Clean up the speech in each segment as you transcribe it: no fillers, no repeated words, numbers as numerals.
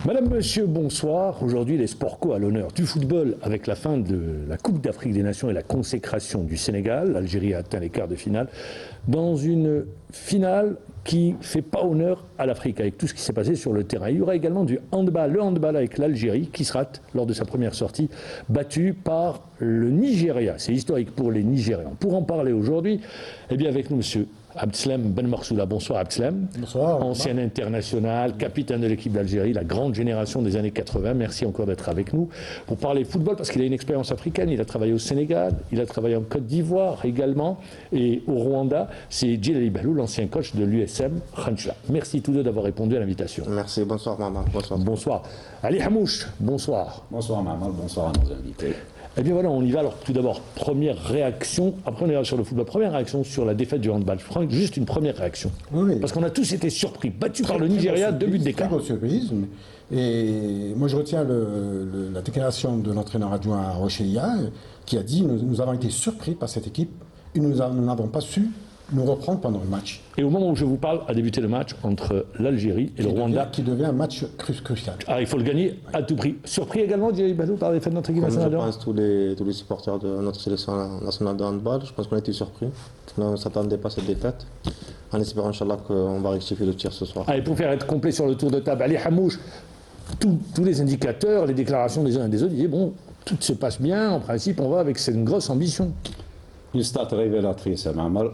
Madame, Monsieur, bonsoir. Aujourd'hui, les Sport Co à l'honneur du football avec la fin de la Coupe d'Afrique des Nations et la consécration du Sénégal. L'Algérie a atteint les quarts de finale dans une finale qui ne fait pas honneur à l'Afrique avec tout ce qui s'est passé sur le terrain. Il y aura également du handball, le handball avec l'Algérie qui se rate lors de sa première sortie, battue par le Nigeria. C'est historique pour les Nigérians. Pour en parler aujourd'hui, eh bien avec nous, Monsieur Abdeslam Ben Morsoula. Bonsoir Abdeslam. Bonsoir. Ancien international, capitaine de l'équipe d'Algérie, la grande génération des années 80. Merci encore d'être avec nous pour parler football parce qu'il a une expérience africaine. Il a travaillé au Sénégal, il a travaillé en Côte d'Ivoire également et au Rwanda. C'est Djilali Balou, l'ancien coach de l'USM Khanchla. Merci tous deux d'avoir répondu à l'invitation. Merci, bonsoir Maman. Bonsoir. Bonsoir. Ali Hamouche, bonsoir. Bonsoir Maman, bonsoir à nos invités. Eh bien voilà, on y va. Alors tout d'abord, première réaction, après on ira sur le football, première réaction sur la défaite du handball. Je prends juste une première réaction. Oui. Parce qu'on a tous été surpris, battus par le Nigeria, 2 buts d'écart. Très grosse surprise. Et moi je retiens la déclaration de l'entraîneur adjoint à Rochelia qui a dit nous avons été surpris par cette équipe et nous n'avons pas su nous reprendre pendant le match. Et au moment où je vous parle, a débuté le match entre l'Algérie et le Rwanda. Qui devient un match crucial. Ah, il faut le gagner à tout prix. Surpris également, Djilali Balou, par les faits de notre équipe Comme je nationale. pense tous les supporters de notre sélection nationale de handball, je pense qu'on a été surpris. On ne s'attendait pas à cette défaite. En espérant, Inch'Allah, qu'on va rectifier le tir ce soir. Allez, pour faire être complet sur le tour de table, Ali Hamouche, tous les indicateurs, les déclarations des uns et des autres, disaient bon, tout se passe bien, en principe, on va avec cette grosse ambition. Une stat révélatrice, Mamal.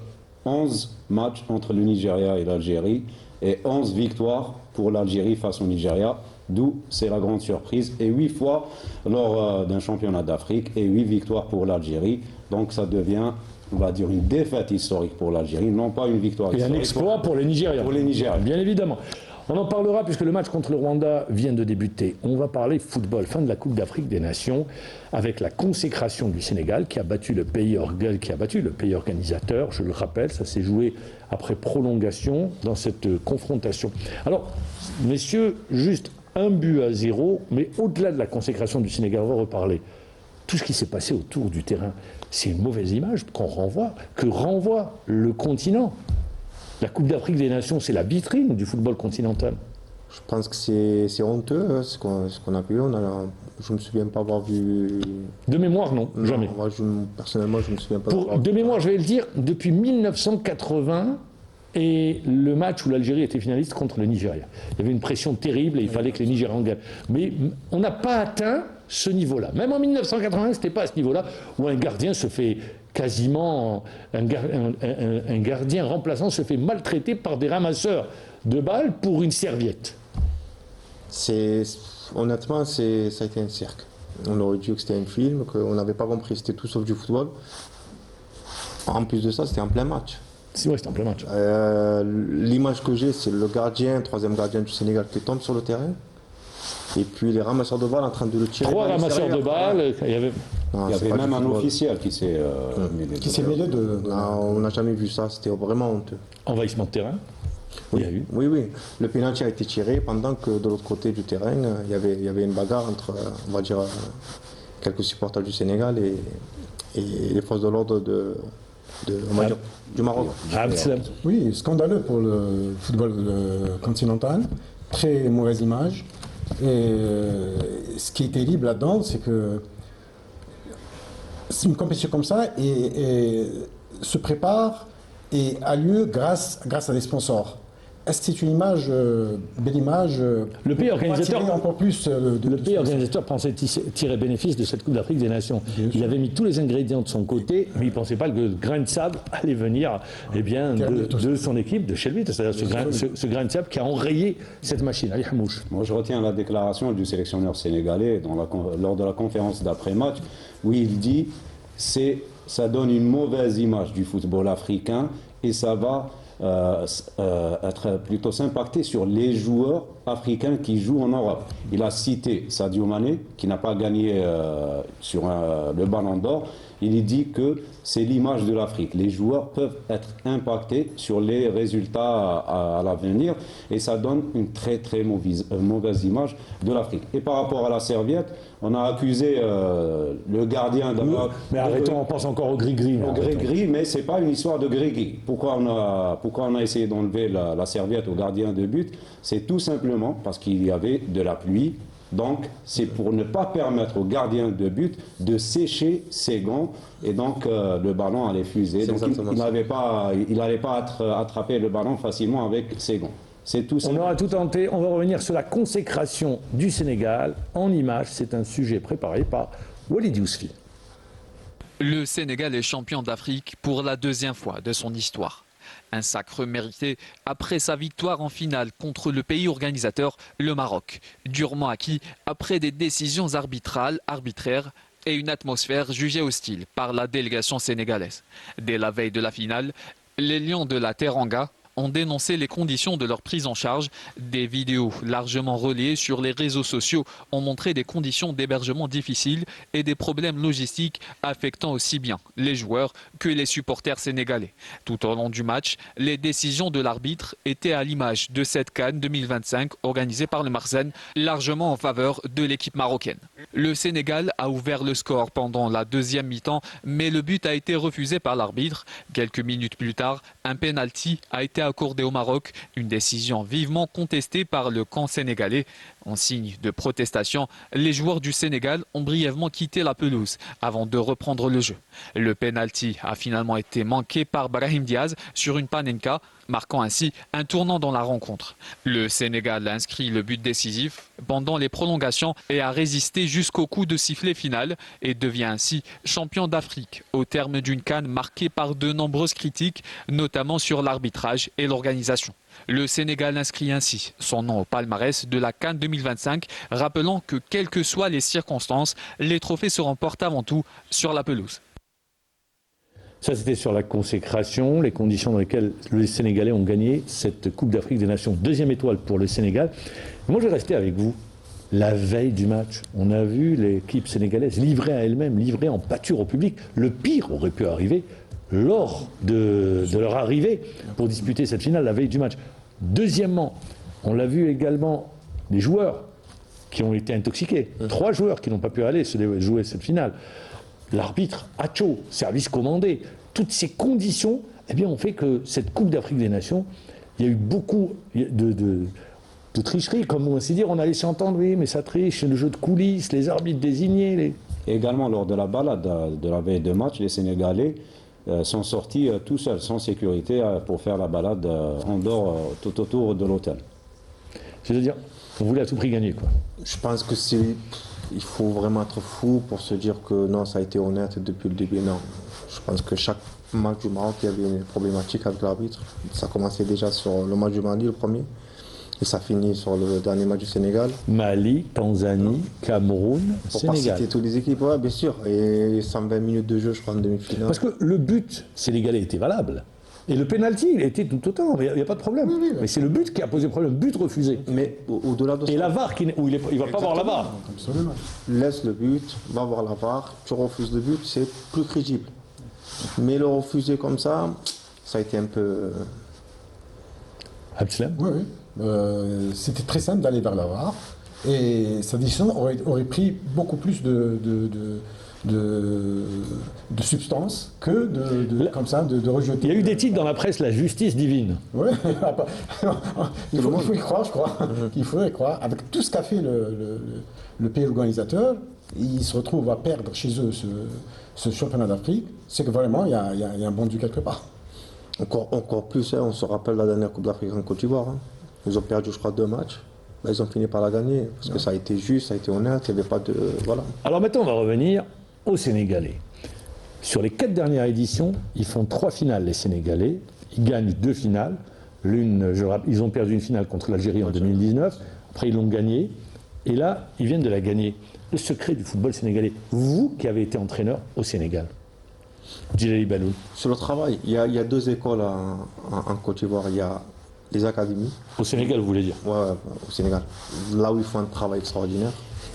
11 matchs entre le Nigeria et l'Algérie et 11 victoires pour l'Algérie face au Nigeria, d'où c'est la grande surprise. Et 8 fois lors d'un championnat d'Afrique et 8 victoires pour l'Algérie. Donc ça devient, on va dire, une défaite historique pour l'Algérie, non pas une victoire Et historique. un exploit pour les Nigérians. Pour les Nigérians. Bien évidemment. On en parlera puisque le match contre le Rwanda vient de débuter. On va parler football, fin de la Coupe d'Afrique des Nations, avec la consécration du Sénégal qui a battu le pays organisateur. Je le rappelle, ça s'est joué après prolongation dans cette confrontation. Alors, messieurs, juste 1-0, mais au-delà de la consécration du Sénégal, on va reparler. Tout ce qui s'est passé autour du terrain, c'est une mauvaise image que renvoie le continent. La Coupe d'Afrique des Nations, c'est la vitrine du football continental. Je pense que c'est honteux ce qu'on a vu. Je ne me souviens pas avoir vu. De mémoire, non, jamais. Moi, personnellement, je ne me souviens pas. De mémoire, je vais le dire, depuis 1980 et le match où l'Algérie était finaliste contre le Nigeria. Il y avait une pression terrible et il fallait que les Nigérians gagnent. Mais on n'a pas atteint ce niveau-là. Même en 1980, ce n'était pas à ce niveau-là où un gardien se fait quasiment, un gardien remplaçant se fait maltraiter par des ramasseurs de balles pour une serviette. Honnêtement, ça a été un cirque. On aurait dit que c'était un film, qu'on n'avait pas compris, c'était tout sauf du football. En plus de ça, c'était en plein match. C'est vrai, c'était en plein match. L'image que j'ai, c'est le gardien, troisième gardien du Sénégal qui tombe sur le terrain. Et puis les ramasseurs de balles en train de le tirer. 3 ramasseurs de balles. Il y avait même un officiel qui s'est mêlé de... Non, on n'a jamais vu ça, c'était vraiment honteux. Envahissement de terrain. Oui, Il y a eu. oui. Le pénalty a été tiré pendant que de l'autre côté du terrain, il y avait une bagarre entre, on va dire, quelques supporters du Sénégal et les forces de l'ordre du Maroc. Oui, scandaleux pour le football continental. Très mauvaise image. Et ce qui est terrible là-dedans, c'est que une compétition comme ça se prépare et a lieu grâce à des sponsors. Est-ce que c'est une image, belle image Le pays organisateur, encore plus le pays organisateur pensait tirer bénéfice de cette Coupe d'Afrique des Nations. Il avait mis tous les ingrédients de son côté, mais il ne pensait pas que le grain de sable allait venir de son équipe, de chez lui. C'est-à-dire ce grain de sable qui a enrayé cette machine. Ali Hamouche. Moi, je retiens la déclaration du sélectionneur sénégalais lors de la conférence d'après-match, où il dit ça donne une mauvaise image du football africain et ça va être plutôt s'impacter sur les joueurs africains qui jouent en Europe. Il a cité Sadio Mané, qui n'a pas gagné sur le Ballon d'Or. Il dit que c'est l'image de l'Afrique. Les joueurs peuvent être impactés sur les résultats à l'avenir et ça donne une très très mauvaise image de l'Afrique. Et par rapport à la serviette, on a accusé le gardien d'avoir... Mais arrêtons, on pense encore au gris-gris. Au gris-gris, mais c'est pas une histoire de gris-gris. Pourquoi on a essayé d'enlever la serviette au gardien de but? C'est tout simplement simplement parce qu'il y avait de la pluie. Donc, c'est pour ne pas permettre au gardien de but de sécher ses gants et donc le ballon allait fuser. Donc, il n'allait pas attraper le ballon facilement avec ses gants. C'est tout ça. On aura tout tenté. On va revenir sur la consécration du Sénégal en images. C'est un sujet préparé par Walid Yousfi. Le Sénégal est champion d'Afrique pour la deuxième fois de son histoire. Un sacre mérité après sa victoire en finale contre le pays organisateur, le Maroc. Durement acquis après des décisions arbitraires et une atmosphère jugée hostile par la délégation sénégalaise. Dès la veille de la finale, les Lions de la Teranga ont dénoncé les conditions de leur prise en charge. Des vidéos largement relayées sur les réseaux sociaux ont montré des conditions d'hébergement difficiles et des problèmes logistiques affectant aussi bien les joueurs que les supporters sénégalais. Tout au long du match, les décisions de l'arbitre étaient à l'image de cette CAN 2025 organisée par le Marzane, largement en faveur de l'équipe marocaine. Le Sénégal a ouvert le score pendant la deuxième mi-temps, mais le but a été refusé par l'arbitre. Quelques minutes plus tard, un penalty a été accordé au Maroc, une décision vivement contestée par le camp sénégalais. En signe de protestation, les joueurs du Sénégal ont brièvement quitté la pelouse avant de reprendre le jeu. Le penalty a finalement été manqué par Brahim Diaz sur une panenka, marquant ainsi un tournant dans la rencontre. Le Sénégal a inscrit le but décisif pendant les prolongations et a résisté jusqu'au coup de sifflet final et devient ainsi champion d'Afrique au terme d'une CAN marquée par de nombreuses critiques, notamment sur l'arbitrage et l'organisation. Le Sénégal inscrit ainsi son nom au palmarès de la CAN 2025, rappelant que quelles que soient les circonstances, les trophées se remportent avant tout sur la pelouse. Ça, c'était sur la consécration, les conditions dans lesquelles les Sénégalais ont gagné cette Coupe d'Afrique des Nations. Deuxième étoile pour le Sénégal. Moi, je vais rester avec vous. La veille du match, on a vu l'équipe sénégalaise livrée à elle-même, livrée en pâture au public. Le pire aurait pu arriver lors de leur arrivée pour disputer cette finale la veille du match. Deuxièmement, on l'a vu également, les joueurs qui ont été intoxiqués. 3 joueurs qui n'ont pas pu aller jouer cette finale. L'arbitre, Acho, service commandé. Toutes ces conditions ont fait que cette Coupe d'Afrique des Nations, il y a eu beaucoup de tricherie, comme on sait dire. On a laissé entendre, oui, mais ça triche, le jeu de coulisses, les arbitres désignés. Également, lors de la balade de la veille de match, les Sénégalais sont sortis tout seuls, sans sécurité, pour faire la balade en dehors, tout autour de l'hôtel. C'est-à-dire, on voulait à tout prix gagner, quoi. Je pense que il faut vraiment être fou pour se dire que non, ça a été honnête depuis le début. Non, je pense que chaque match du Maroc, il y avait une problématique avec l'arbitre. Ça commençait déjà sur le match du Mali, le premier, et ça finit sur le dernier match du Sénégal. Mali, Tanzanie, Cameroun, pour Sénégal. Pour pas citer toutes les équipes, ouais, bien sûr. Et 120 minutes de jeu, je crois, en demi-finale. Parce que le but sénégalais était valable. Et le penalty, il était tout autant, il n'y a pas de problème. Oui. Mais c'est le but qui a posé problème, but refusé. Mais au-delà de ça... Et la VAR, il ne va pas voir la VAR. Absolument. Laisse le but, va voir la VAR, tu refuses le but, c'est plus crédible. Mais le refuser comme ça a été un peu... Abdeslam ? Oui. C'était très simple d'aller vers la VAR. Et sa décision aurait pris beaucoup plus de substance que comme ça, de rejeter. Il y a eu des titres dans la presse, la justice divine. Oui, il faut y croire, je crois. Il faudrait y croire. Avec tout ce qu'a fait le pays organisateur, ils se retrouvent à perdre chez eux ce championnat d'Afrique. C'est que vraiment, il y a un bon Dieu quelque part. Encore plus, on se rappelle la dernière Coupe d'Afrique en Côte d'Ivoire. Ils ont perdu, je crois, 2 matchs. Ils ont fini par la gagner, parce que ça a été juste, ça a été honnête, il n'y avait pas de... Voilà. Alors maintenant, on va revenir aux Sénégalais. Sur les 4 dernières éditions, ils font 3 finales, les Sénégalais. Ils gagnent 2 finales. Ils ont perdu une finale contre l'Algérie en 2019. Après, ils l'ont gagnée. Et là, ils viennent de la gagner. Le secret du football sénégalais. Vous qui avez été entraîneur au Sénégal, Djilali Baloul. Sur le travail, il y a 2 écoles en Côte d'Ivoire. Il y a les académies. Au Sénégal, vous voulez dire? Ouais, au Sénégal. Là où ils font un travail extraordinaire.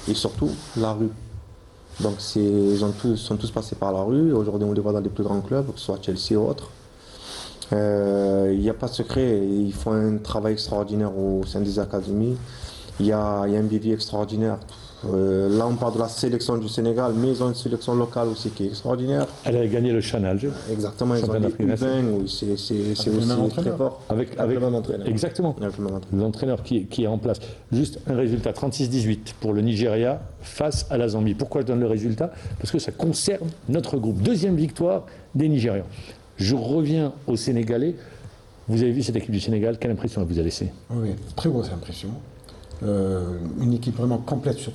Et surtout, la rue. Donc, ils sont tous passés par la rue. Aujourd'hui, on les voit dans les plus grands clubs, que ce soit Chelsea ou autre. Il n'y a pas de secret. Ils font un travail extraordinaire au sein des académies. Il y a un vivier extraordinaire. Là, on parle de la sélection du Sénégal, mais ils ont une sélection locale aussi qui est extraordinaire. Elle a gagné le Chan à Alger. Exactement, ils ont Championnat des d'Afrique des Nations. U20, oui, c'est le même aussi entraîneur. très fort. Avec, le même entraîneur. Exactement. Avec le même entraîneur. L'entraîneur qui est en place. Juste un résultat 36-18 pour le Nigeria face à la Zambie. Pourquoi je donne le résultat? Parce que ça concerne notre groupe. Deuxième victoire des Nigérians. Je reviens aux Sénégalais. Vous avez vu cette équipe du Sénégal, quelle impression elle vous a laissé? Oui, très grosse impression. Une équipe vraiment complète sur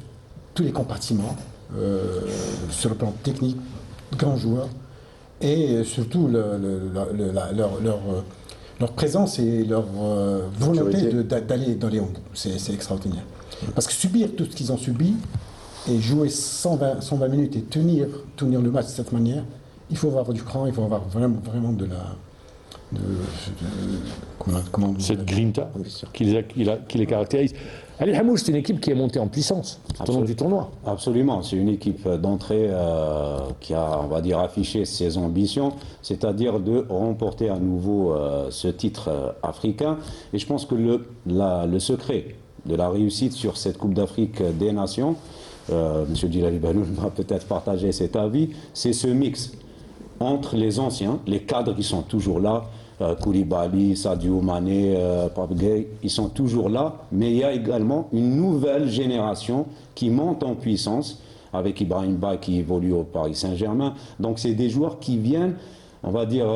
tous les compartiments, sur le plan technique, grands joueurs, et surtout leur présence et leur volonté d'aller dans les Hong. C'est extraordinaire. Parce que subir tout ce qu'ils ont subi et jouer 120 minutes et tenir le match de cette manière, il faut avoir du cran, il faut avoir vraiment de la... comment Cette grinta Bien sûr. qui les caractérise. Ali Hamouche, c'est une équipe qui est montée en puissance tout au long du tournoi. Absolument, c'est une équipe d'entrée qui a, on va dire, affiché ses ambitions, c'est-à-dire de remporter à nouveau ce titre africain. Et je pense que le secret de la réussite sur cette Coupe d'Afrique des Nations, M. Djilali Baloul m'a peut-être partagé cet avis, c'est ce mix entre les anciens, les cadres qui sont toujours là, Koulibaly, Sadio Mané, Pape Gueye, ils sont toujours là, mais il y a également une nouvelle génération qui monte en puissance, avec Ibrahim Ba qui évolue au Paris Saint-Germain. Donc c'est des joueurs qui viennent, on va dire,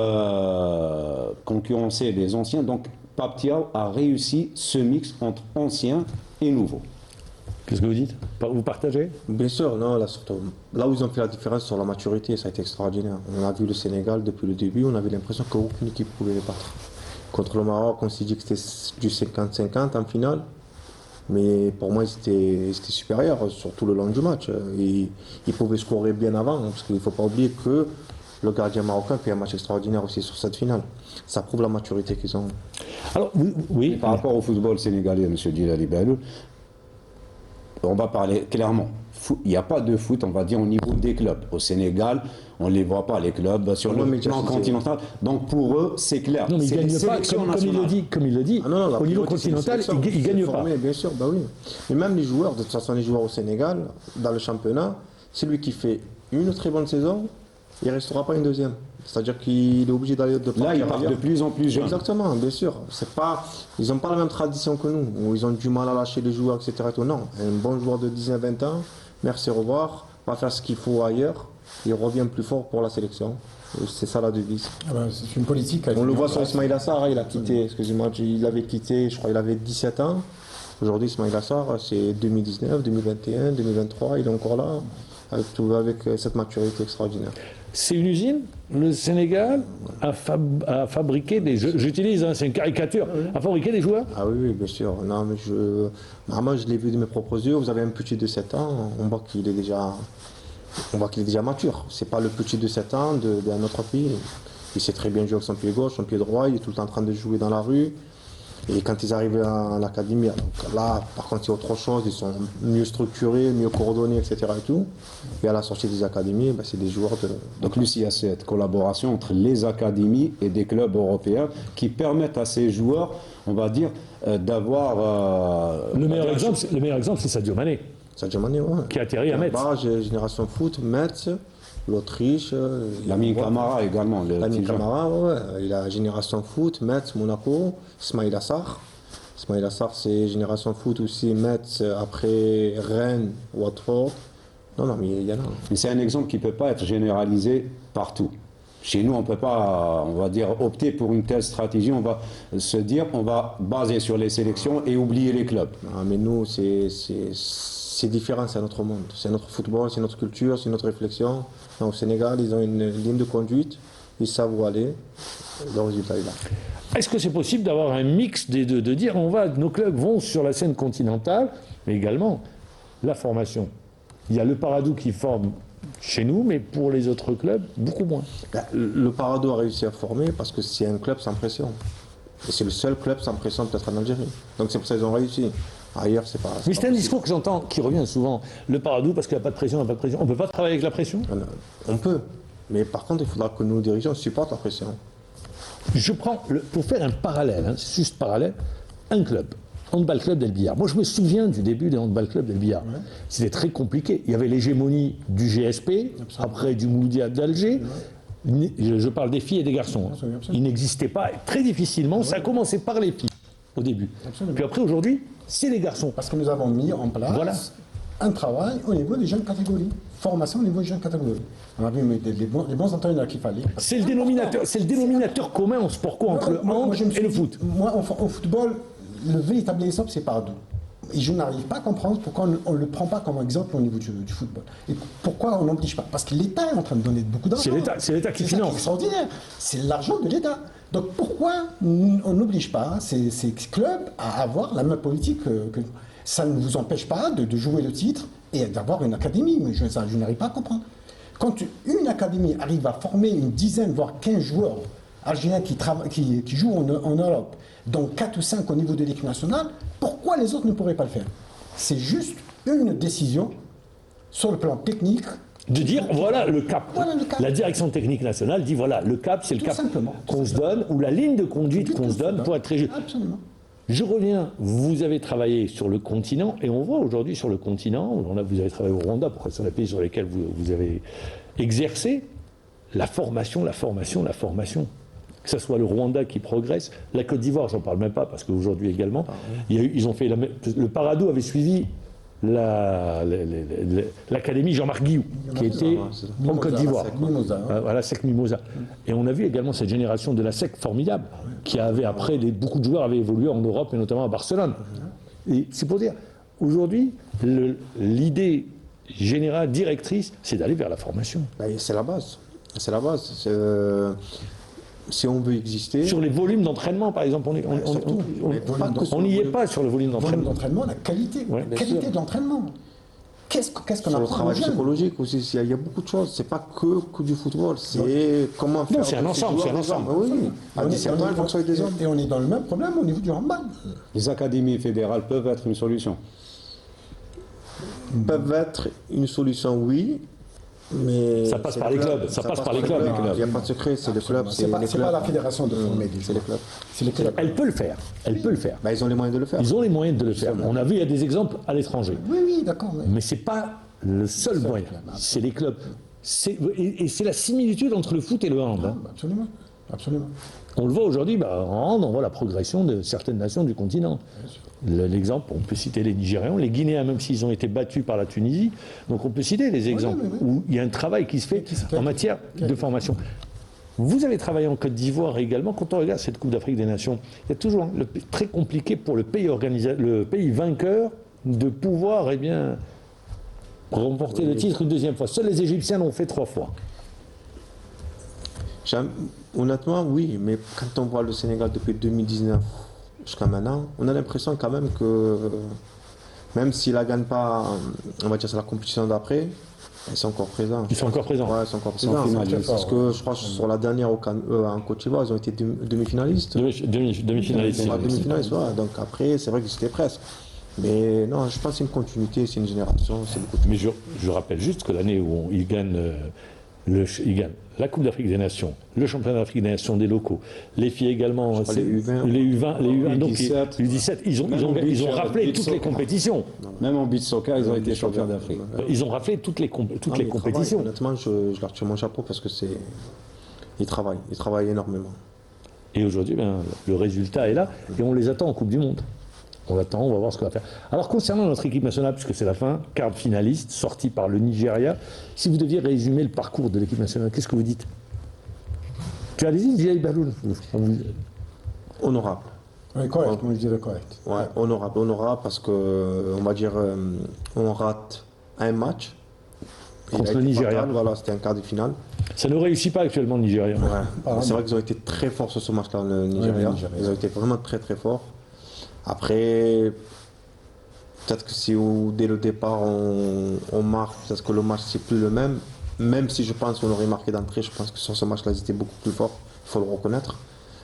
concurrencer les anciens. Donc Pape Thiaw a réussi ce mix entre anciens et nouveaux. Qu'est-ce que vous dites? Vous partagez? Bien sûr, non, là, surtout, là où ils ont fait la différence sur la maturité, ça a été extraordinaire. On a vu le Sénégal depuis le début, on avait l'impression qu'aucune équipe ne pouvait les battre. Contre le Maroc, on s'est dit que c'était du 50-50 en finale, mais pour moi, ils étaient supérieurs sur tout le long du match. Ils pouvaient scorer bien avant, parce qu'il ne faut pas oublier que le gardien marocain fait un match extraordinaire aussi sur cette finale. Ça prouve la maturité qu'ils ont. Alors, oui. Par rapport au football sénégalais, M. Djilali Baloul, on va parler clairement. Il n'y a pas de foot, on va dire, au niveau des clubs. Au Sénégal, on ne les voit pas, les clubs, sur le plan continental. Donc pour eux, c'est clair. Non, mais ils C'est ne les gagnent pas, sélections comme il le dit, Ah non, la au niveau priorité, c'est continental, les sélections. ils ne gagnent pas. Formé, bien sûr, bah oui. Mais même les joueurs, de toute façon, les joueurs au Sénégal, dans le championnat, celui qui fait une très bonne saison, il ne restera pas une deuxième. C'est-à-dire qu'il est obligé d'aller de Là, partir ils partent ailleurs. de plus en plus jeunes. Exactement, bien sûr. Ils n'ont pas la même tradition que nous, où ils ont du mal à lâcher les joueurs, etc. et tout. Non, un bon joueur de 19-20 ans, merci, au revoir, va faire ce qu'il faut ailleurs, il revient plus fort pour la sélection. C'est ça la devise. Ah ben, c'est une politique. On le voit sur Ismaïla Sarr, il a quitté, excusez-moi, il avait quitté, je crois, il avait 17 ans. Aujourd'hui, Ismaïla Sarr, c'est 2019, 2021, 2023, il est encore là, avec cette maturité extraordinaire. C'est une usine. Le Sénégal a fabriqué des jeux. J'utilise, c'est une caricature. A fabriqué des joueurs. Ah oui, oui, bien sûr. Non, mais moi, je l'ai vu de mes propres yeux. Vous avez un petit de 7 ans, on voit qu'il est déjà mature. C'est pas le petit de 7 ans d'un autre pays. Il sait très bien jouer avec son pied gauche, son pied droit. Il est tout le temps en train de jouer dans la rue. Et quand ils arrivent à l'académie, donc là, par contre, c'est autre chose. Ils sont mieux structurés, mieux coordonnés, etc. Et tout. Et à la sortie des académies, c'est des joueurs de... Donc lui, il y a cette collaboration entre les académies et des clubs européens qui permettent à ces joueurs, on va dire, d'avoir... Le meilleur exemple, c'est Sadio Mané, Sadio Mané, ouais. qui a atterri à Metz. Là-bas, j'ai Génération Foot, Metz, l'Autriche. L'ami Camara également. L'ami Camara, ouais. Il a Génération Foot, Metz, Monaco, Ismaïla Sarr. Ismaïla Sarr, c'est Génération Foot aussi, Metz, après Rennes, Watford. Non, mais il y en a. Mais c'est un exemple qui ne peut pas être généralisé partout. Chez nous, on ne peut pas, on va dire, opter pour une telle stratégie. On va se dire, on va baser sur les sélections et oublier les clubs. Non, mais nous, c'est différent, c'est notre monde. C'est notre football, c'est notre culture, c'est notre réflexion. Non, au Sénégal, ils ont une ligne de conduite, ils savent où aller. Le résultat est là. Est-ce que c'est possible d'avoir un mix des deux, de dire nos clubs vont sur la scène continentale, mais également la formation? Il y a le Paradou qui forme chez nous, mais pour les autres clubs, beaucoup moins. Le Paradou a réussi à former parce que c'est un club sans pression. Et c'est le seul club sans pression peut-être en Algérie. Donc c'est pour ça qu'ils ont réussi. Ailleurs, c'est pas. Mais c'est un discours que j'entends qui revient souvent. Le Paradou, parce qu'il n'y a pas de pression, il n'y a pas de pression. On ne peut pas travailler avec la pression? On peut. Mais par contre, il faudra que nos dirigeants supportent la pression. Je prends, pour faire un parallèle, c'est juste parallèle, un club Handball Club d'El Billard. Moi, je me souviens du début des Handball Club d'El Billard. C'était très compliqué. Il y avait l'hégémonie du GSP, après du Mouloudia d'Alger. Je parle des filles et des garçons. Absolument. Il n'existait pas. Très difficilement, ça a commencé par les filles au début. Absolument. Puis après, aujourd'hui, c'est les garçons. Parce que nous avons mis en place Voilà. un travail au niveau des jeunes catégories. Formation au niveau des jeunes catégories. On a vu les bons entraîneurs qu'il fallait. C'est le dénominateur commun en sport co entre le hand je me suis et le dit, foot. Moi, au football, le véritable exemple, c'est Pardo. Et je n'arrive pas à comprendre pourquoi on ne le prend pas comme exemple au niveau du football. Et pourquoi on n'oblige pas? Parce que l'État est en train de donner beaucoup d'argent. C'est l'État qui C'est ça finance. est extraordinaire. C'est l'argent de l'État. Donc pourquoi on n'oblige pas ces clubs à avoir la même politique que ça ne vous empêche pas de jouer le titre et d'avoir une académie? Mais je n'arrive pas à comprendre. Quand une académie arrive à former une dizaine, voire 15 joueurs algériens qui jouent en Europe, dont 4 ou 5 au niveau de l'équipe nationale, pourquoi les autres ne pourraient pas le faire? C'est juste une décision sur le plan technique. De dire, voilà le cap. Voilà le cap. La direction technique nationale dit, voilà, le cap, c'est le Tout cap simplement. qu'on se donne, ou la ligne de conduite qu'on se donne pour être très juste. Absolument. Je reviens, vous avez travaillé sur le continent, et on voit aujourd'hui sur le continent, vous avez travaillé au Rwanda, pourquoi c'est un pays sur lequel vous avez exercé, la formation. Que ce soit le Rwanda qui progresse, la Côte d'Ivoire, j'en parle même pas, parce qu'aujourd'hui également, ils ont fait le Paradou avait suivi l'académie Jean-Marc Guillou, qui était en Côte d'Ivoire. Mimosa. Voilà, SEC Mimosa. Et on a vu également cette génération de la SEC formidable, qui avait après, beaucoup de joueurs avaient évolué en Europe et notamment à Barcelone. Et c'est pour dire, aujourd'hui, l'idée générale, directrice, c'est d'aller vers la formation. C'est la base. C'est la base. Si on veut exister. Sur les volumes d'entraînement, par exemple, on n'y est pas sur le volume Volume d'entraînement. d'entraînement, la qualité. Ouais, La qualité de l'entraînement. Qu'est-ce qu'on Sur le apprend aux travail jeunes? psychologique aussi, il y a beaucoup de choses. C'est pas que du football, c'est comment faire. c'est un de ces ensemble, joueurs c'est un des ensemble. hommes. Oui, à 17 ans, il faut que ce soit des hommes. Et on est dans le même problème au niveau du handball. Les académies fédérales peuvent être une solution. Peuvent être une solution, oui. Mais Ça passe par les clubs, ça passe par les clubs. Il n'y a pas de secret, c'est les clubs. C'est pas les la clubs. fédération de former C'est les clubs. C'est les clubs. Elle peut le faire. Ils ont les moyens de le faire. Ils ont les moyens de le faire. On a vu, il y a des exemples à l'étranger. Oui, d'accord. Mais ce n'est pas le seul moyen. C'est les clubs. Et c'est la similitude entre le foot et le hand. Hein. Absolument. Absolument. On le voit aujourd'hui, en hand, on voit la progression de certaines nations du continent. L'exemple, on peut citer les Nigérians, les Guinéens, même s'ils ont été battus par la Tunisie. Donc on peut citer des exemples où il y a un travail qui se fait en matière de formation. Vous avez travaillé en Côte d'Ivoire également. Quand on regarde cette Coupe d'Afrique des Nations, il y a toujours très compliqué pour le pays vainqueur de pouvoir remporter le titre une deuxième fois. Seuls les Égyptiens l'ont fait 3 fois. Honnêtement, oui, mais quand on voit le Sénégal depuis 2019 jusqu'à maintenant, on a l'impression quand même que même s'ils ne la gagnent pas, on va dire c'est la compétition d'après, ils sont encore présents. Ils sont encore présents. Ouais, ils sont encore Ils sont présents. finalistes. Parce que je crois que sur la dernière en Côte d'Ivoire, ils ont été demi-finalistes. Demi-finaliste. Demi-finalistes, ouais. Donc après, c'est vrai que c'était presque. Mais non, je pense que c'est une continuité, c'est une génération, c'est beaucoup de... Mais je rappelle juste que l'année où ils gagnent la Coupe d'Afrique des Nations, le championnat d'Afrique des Nations des locaux, les filles également, les U20, les U20, donc U17, les U17, ils ont raflé toutes les compétitions. Même en beach soccer, ils ont été champions d'Afrique. Ils ont raflé toutes les compétitions. Honnêtement, je leur tire mon chapeau parce que ils travaillent énormément. Et aujourd'hui, le résultat est là et on les attend en Coupe du Monde. On attend, on va voir ce qu'on va faire. Alors concernant notre équipe nationale, puisque c'est la fin, quart finaliste, sortie par le Nigeria, si vous deviez résumer le parcours de l'équipe nationale, qu'est-ce que vous dites? Allez-y, Diaye Baloul. Honorable. Oui, correct, moi je dirais correct. Ouais, honorable parce que, on va dire, on rate un match. Contre le Nigeria. Voilà, c'était un quart de finale. Ça ne réussit pas actuellement le Nigeria. Ouais. C'est vrai qu'ils ont été très forts sur ce match-là, le Nigeria. Ils ont été vraiment très très forts. Après, peut-être que si dès le départ on marque, peut-être que le match c'est plus le même. Même si je pense qu'on aurait marqué d'entrée, je pense que sur ce match-là ils étaient beaucoup plus forts. Il faut le reconnaître.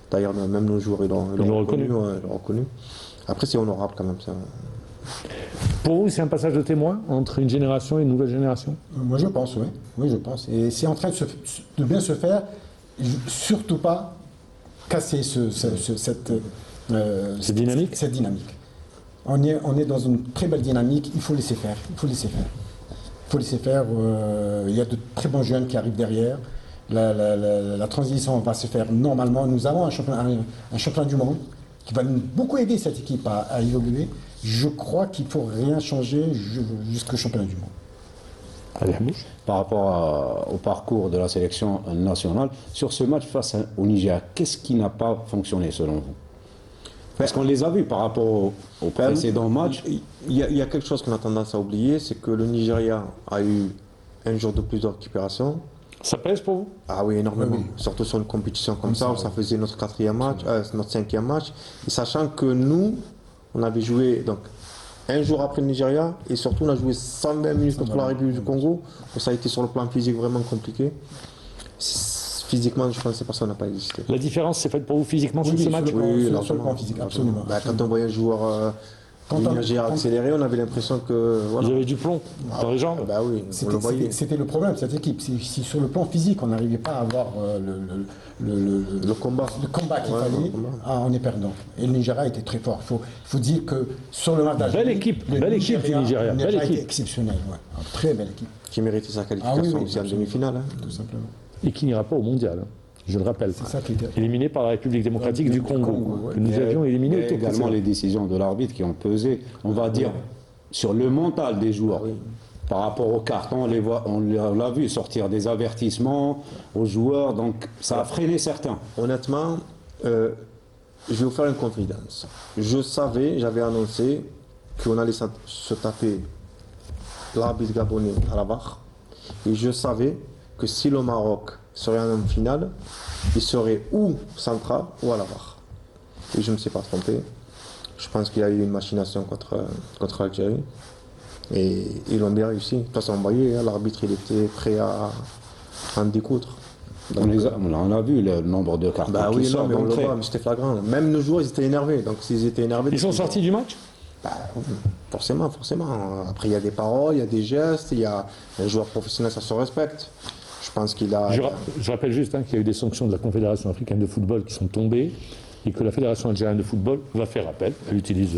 D'ailleurs, même nos joueurs ils l'ont reconnu. Ouais, ils l'ont reconnu. Après, c'est honorable quand même. Ça. Pour vous, c'est un passage de témoin entre une génération et une nouvelle génération? Moi je pense, oui. Oui, je pense. Et c'est en train de bien se faire. Surtout pas casser cette dynamique. Cette dynamique. On est dans une très belle dynamique, il faut laisser faire. Il faut laisser faire. Il faut laisser faire. Il y a de très bons jeunes qui arrivent derrière. La transition va se faire normalement. Nous avons un championnat du monde qui va beaucoup aider cette équipe à évoluer. Je crois qu'il ne faut rien changer jusqu'au championnat du monde. Allez, Hamouche. Par rapport au parcours de la sélection nationale, sur ce match face au Nigeria, qu'est-ce qui n'a pas fonctionné selon vous? Parce qu'on les a vus par rapport au précédent match. Il y a quelque chose qu'on a tendance à oublier, c'est que le Nigeria a eu un jour de plus de récupération. Ça pèse pour vous? Ah oui, énormément. Oui. Surtout sur une compétition comme ça, où ça faisait notre notre 5e match. Et sachant que nous, on avait joué donc, un jour après le Nigeria, et surtout on a joué 120 minutes contre la République du Congo. Donc ça a été sur le plan physique vraiment compliqué. Physiquement, je pense que ces personnes n'ont pas existé. La différence s'est faite pour vous physiquement sur ce sur match? le plan- Oui, sur le largement. plan physique, absolument. Bah, quand on voyait un joueur Quand du on- Nigeria quand- accéléré, on avait l'impression que. Voilà. Vous avez du plomb dans les jambes? Bah oui, on le voyait. C'était le problème de cette équipe. Si sur le plan physique, on n'arrivait pas à avoir Le combat. le combat qu'il Ouais, fallait, le combat. on est perdant. Et le Nigeria était très fort. Il faut dire que sur le match d'Algérie, équipe, le belle équipe du Nigeria, Le belle Nigeria était équipe. exceptionnel. Ouais. Une très belle équipe, Qui méritait sa qualification Ah oui, aussi en absolument. demi-finale. tout simplement. Et qui n'ira pas au mondial, hein. Je le rappelle. C'est ça qui était. Éliminé par la République démocratique du Congo, ouais. que nous avions éliminé Il y au a tour également précédent. les décisions de l'arbitre qui ont pesé, on va dire, sur le mental des joueurs. Par rapport aux cartons, on l'a vu sortir des avertissements aux joueurs, donc ça a freiné certains. Honnêtement, je vais vous faire une confidence. Je savais, j'avais annoncé qu'on allait se taper l'arbitre gabonais à la VAR. Et je savais que si le Maroc serait en finale, il serait ou central ou à la VAR. Et je ne me suis pas trompé. Je pense qu'il y a eu une machination contre l'Algérie. Et ils l'ont bien réussi. De toute façon, vous voyez, hein, l'arbitre il était prêt à en découdre. On a vu le nombre de cartons Bah qui oui, non, sortent mais on le d'entrée. voit, mais c'était flagrant. Même nos joueurs, ils étaient énervés. Donc s'ils étaient énervés... Ils sont sortis du match? Bah, forcément. Après, il y a des paroles, il y a des gestes, il y a un joueur professionnel, ça se respecte. Je pense qu'il a... Je rappelle juste hein, qu'il y a eu des sanctions de la Confédération africaine de football qui sont tombées et que la Fédération algérienne de football va faire appel. Elle utilise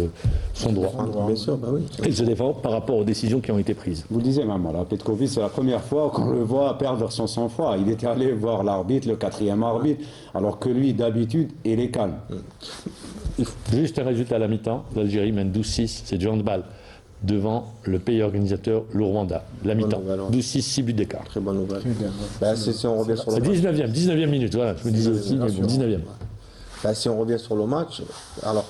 son droit. Bien sûr, bah oui. Elle se défend par rapport aux décisions qui ont été prises. Vous le disiez même, là, Petkovic, c'est la première fois qu'on le voit perdre son sang-froid. Il était allé voir l'arbitre, le 4e arbitre, alors que lui, d'habitude, il est calme. Juste un résultat à la mi-temps. L'Algérie mène 12-6, c'est du handball, devant le pays organisateur, le Rwanda. La mi-temps, nouvelle, ouais. 12-6, 6 buts d'écart. Très bonne nouvelle. Très bien, ouais. Bah, si on revient sur C'est le match, 19e minute, voilà, je me disais aussi, mais bon, 19e. bah, si on revient sur le match, alors,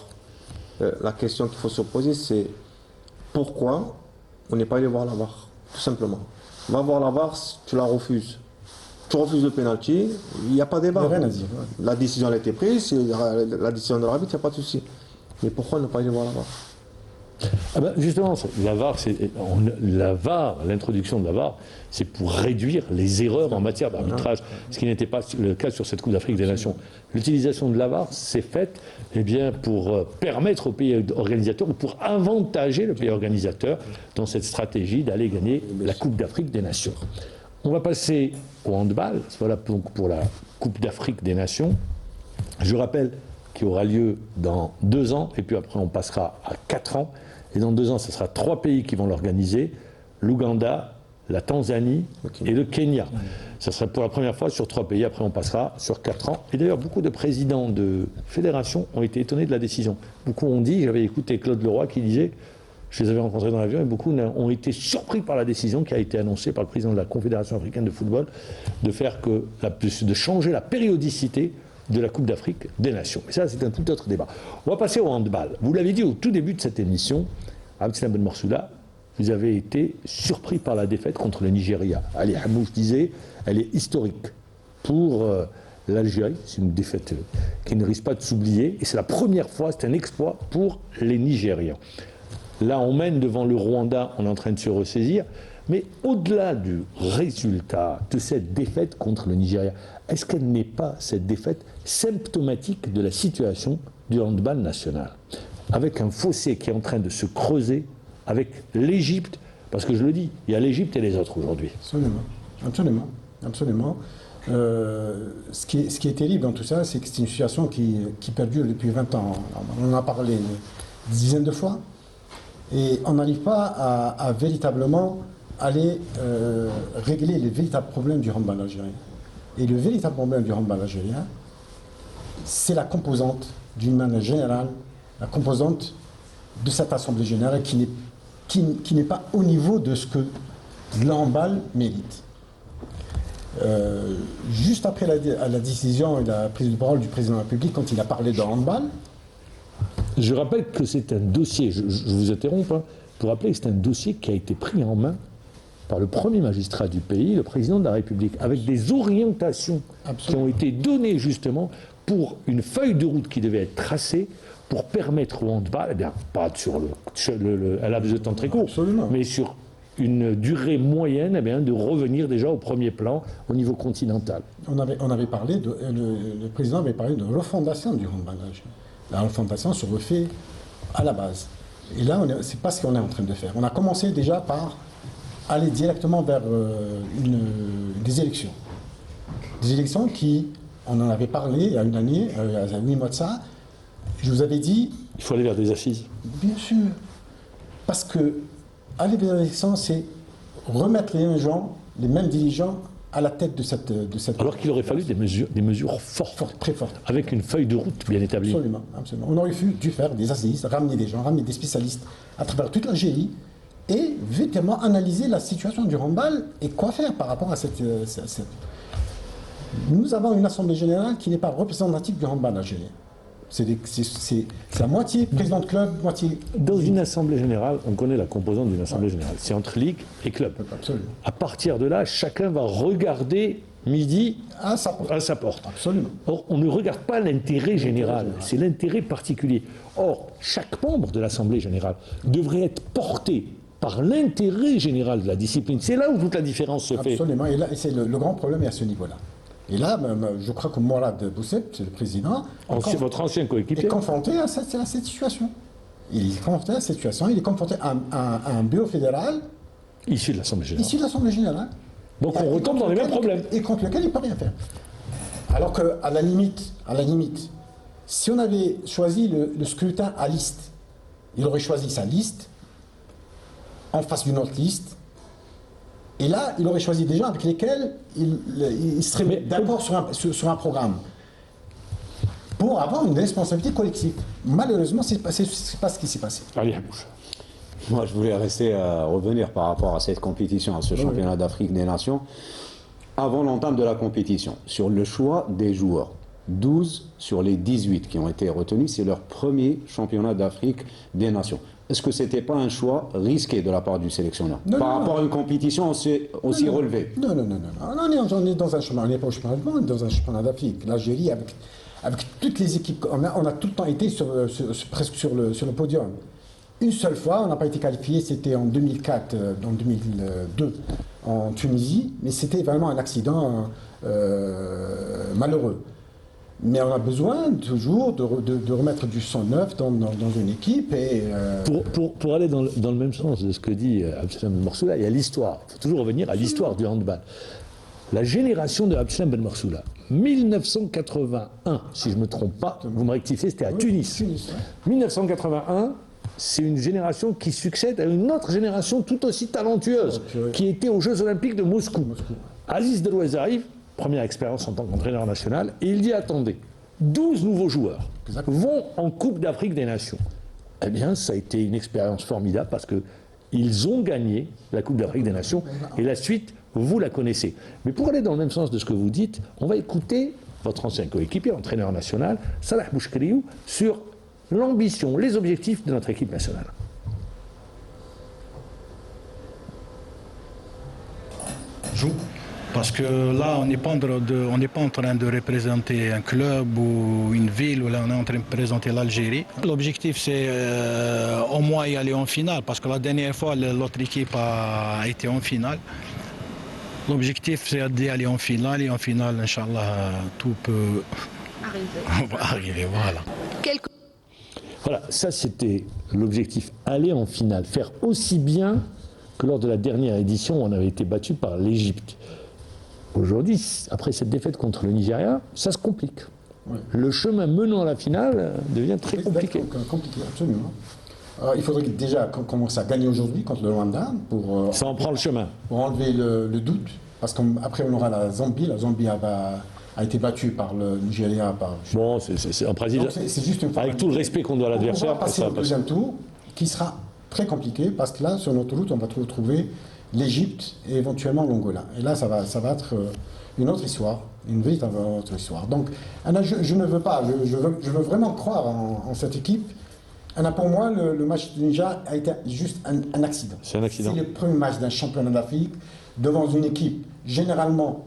la question qu'il faut se poser, c'est pourquoi on n'est pas allé voir la VAR, tout simplement. Va voir la VAR, tu la refuses. Tu refuses le pénalty, il n'y a pas de débat. Il y a rien à dire, ouais. La décision elle a été prise, c'est la décision de l'arbitre, il n'y a pas de souci. Mais pourquoi ne pas aller voir la VAR? Ah ben justement, la VAR, l'introduction de la VAR, c'est pour réduire les erreurs en matière d'arbitrage, ce qui n'était pas le cas sur cette Coupe d'Afrique des Nations. L'utilisation de la VAR s'est faite eh bien, pour permettre au pays organisateur, ou pour avantager le pays organisateur dans cette stratégie d'aller gagner la Coupe d'Afrique des Nations. On va passer au handball, voilà donc pour la Coupe d'Afrique des Nations. Je rappelle qui aura lieu dans 2 ans, et puis après on passera à 4 ans. Et dans 2 ans, ce sera 3 pays qui vont l'organiser, l'Ouganda, la Tanzanie et le Kenya. Ça sera pour la première fois sur 3 pays, après on passera sur 4 ans. Et d'ailleurs, beaucoup de présidents de fédérations ont été étonnés de la décision. Beaucoup ont dit, j'avais écouté Claude Leroy qui disait, je les avais rencontrés dans l'avion, et beaucoup ont été surpris par la décision qui a été annoncée par le président de la Confédération africaine de football de changer la périodicité de la Coupe d'Afrique des Nations. Mais ça, c'est un tout autre débat. On va passer au handball. Vous l'avez dit au tout début de cette émission, Abdeslam Ben Morsoula, vous avez été surpris par la défaite contre le Nigeria. Ali Hamouche disait, elle est historique pour l'Algérie. C'est une défaite qui ne risque pas de s'oublier. Et c'est la première fois, c'est un exploit pour les Nigérians. Là, on mène devant le Rwanda, on est en train de se ressaisir. Mais au-delà du résultat de cette défaite contre le Nigeria, est-ce qu'elle n'est pas, cette défaite, symptomatique de la situation du handball national? Avec un fossé qui est en train de se creuser avec l'Égypte, parce que je le dis, il y a l'Égypte et les autres aujourd'hui. Absolument. Ce qui est terrible dans tout ça, c'est que c'est une situation qui perdure depuis 20 ans. On en a parlé une dizaine de fois. Et on n'arrive pas à véritablement aller régler les véritables problèmes du handball algérien. Et le véritable problème du handball algérien, c'est la composante, d'une manière générale, la composante de cette Assemblée générale qui n'est pas au niveau de ce que le handball mérite. Juste après la décision et la prise de parole du président de la République, quand il a parlé de handball, Je rappelle que c'est un dossier, je vous interromps, hein, pour rappeler que c'est un dossier qui a été pris en main par le premier magistrat du pays, le président de la République, avec des orientations qui ont été données justement pour une feuille de route qui devait être tracée pour permettre au handball, eh bien, pas sur un laps de temps très court, Absolument. mais sur une durée moyenne, eh bien, de revenir déjà au premier plan au niveau continental. on avait parlé le président avait parlé de refondation du handball algérien. La refondation se refait à la base. Et là, c'est pas ce qu'on est en train de faire. On a commencé déjà par aller directement vers des élections. Des élections qui, on en avait parlé il y a une année, il y a 8 mois de ça. Je vous avais dit, Il faut aller vers des assises. bien sûr, parce que aller vers les élections, c'est remettre les mêmes gens, les mêmes dirigeants à la tête de cette Alors qu'il aurait fallu des mesures fortes, très forte. avec une feuille de route bien établie. Absolument, absolument. On aurait dû faire des assises, ramener des gens, ramener des spécialistes à travers toute l'Algérie et véritablement analyser la situation du handball et quoi faire par rapport à cette. Nous avons une assemblée générale qui n'est pas représentative du handball algérien. C'est à moitié président de club, moitié. Dans une assemblée générale, on connaît la composante d'une assemblée générale. C'est entre ligue et club. Absolument. À partir de là, chacun va regarder midi Ah, ça porte. à sa porte. Absolument. Or, on ne regarde pas l'intérêt général, c'est l'intérêt particulier. Or, chaque membre de l'Assemblée générale devrait être porté par l'intérêt général de la discipline. C'est là où toute la différence se fait. Absolument. Et là, c'est le grand problème est à ce niveau-là. Et là, je crois que Mourad Bousseb, c'est le président, Votre ancien est coéquipier. confronté à cette situation. Il est confronté à cette situation. Il est confronté à un bureau fédéral Issu de l'Assemblée générale. issu de l'Assemblée générale. Donc Et on retombe dans les mêmes problèmes. Et contre lequel il ne peut rien faire. Alors qu'à la limite, si on avait choisi le scrutin à liste, il aurait choisi sa liste en face d'une autre liste. Et là, il aurait choisi des gens avec lesquels il serait d'accord sur un programme pour avoir une responsabilité collective. Malheureusement, ce n'est pas ce qui s'est passé. Allez, à bouche. Moi, je voulais revenir par rapport à cette compétition, à ce championnat d'Afrique des Nations, avant l'entame de la compétition, sur le choix des joueurs. 12 sur les 18 qui ont été retenus, c'est leur premier championnat d'Afrique des Nations. Est-ce que ce n'était pas un choix risqué de la part du sélectionneur par rapport à une compétition aussi relevée? Non. On est dans un championnat, on n'est pas au championnat du monde, on est dans un championnat d'Afrique. L'Algérie, avec toutes les équipes, on a tout le temps été presque sur le podium. Une seule fois, on n'a pas été qualifié, c'était en 2004, en 2002, en Tunisie, mais c'était vraiment un accident malheureux. Mais on a besoin toujours de remettre du sang neuf dans une équipe. Et, Pour aller dans le même sens de ce que dit Abdeslam Ben Morsoula, il y a l'histoire. Il faut toujours revenir à l'histoire du handball. La génération de Abdeslam Ben Morsoula, 1981, si je ne me trompe pas, vous me rectifiez, c'était à Tunis. 1981, c'est une génération qui succède à une autre génération tout aussi talentueuse, qui était aux Jeux Olympiques de Moscou. Aziz Delouez arrive, première expérience en tant qu'entraîneur national, et il dit attendez, 12 nouveaux joueurs vont en Coupe d'Afrique des Nations. Eh bien, ça a été une expérience formidable parce qu'ils ont gagné la Coupe d'Afrique des Nations et la suite, vous la connaissez. Mais pour aller dans le même sens de ce que vous dites, on va écouter votre ancien coéquipier, entraîneur national, Salah Bouchkriou, sur l'ambition, les objectifs de notre équipe nationale. Joue. Parce que là, on n'est pas en train de représenter un club ou une ville, là, on est en train de représenter l'Algérie. L'objectif, c'est au moins y aller en finale, parce que la dernière fois, l'autre équipe a été en finale. L'objectif, c'est d'y aller en finale, et en finale, Inch'Allah, tout peut arriver. Voilà. Voilà, ça c'était l'objectif, aller en finale, faire aussi bien que lors de la dernière édition où on avait été battu par l'Égypte. Aujourd'hui, après cette défaite contre le Nigeria, ça se complique. Ouais. Le chemin menant à la finale devient très compliqué. Compliqué, absolument. Il faudrait déjà qu'on commence à gagner aujourd'hui contre le Rwanda Ça en prend le chemin. pour enlever le doute. Parce qu'après, on aura la Zambie. La Zambie a été battue par le Nigeria. Bon, c'est en principe, Donc, c'est juste une avec tout le respect qu'on doit à On l'adversaire, va passer ça au va passer. deuxième tour, qui sera très compliqué, parce que là, sur notre route, on va trouver l'Égypte et éventuellement l'Angola. Et là, ça va être une autre histoire, une véritable autre histoire. Donc, Anna, je ne veux pas, je veux vraiment croire en cette équipe. Anna, pour moi, le match du Niger a été juste un accident. C'est un accident. C'est le premier match d'un championnat d'Afrique devant une équipe généralement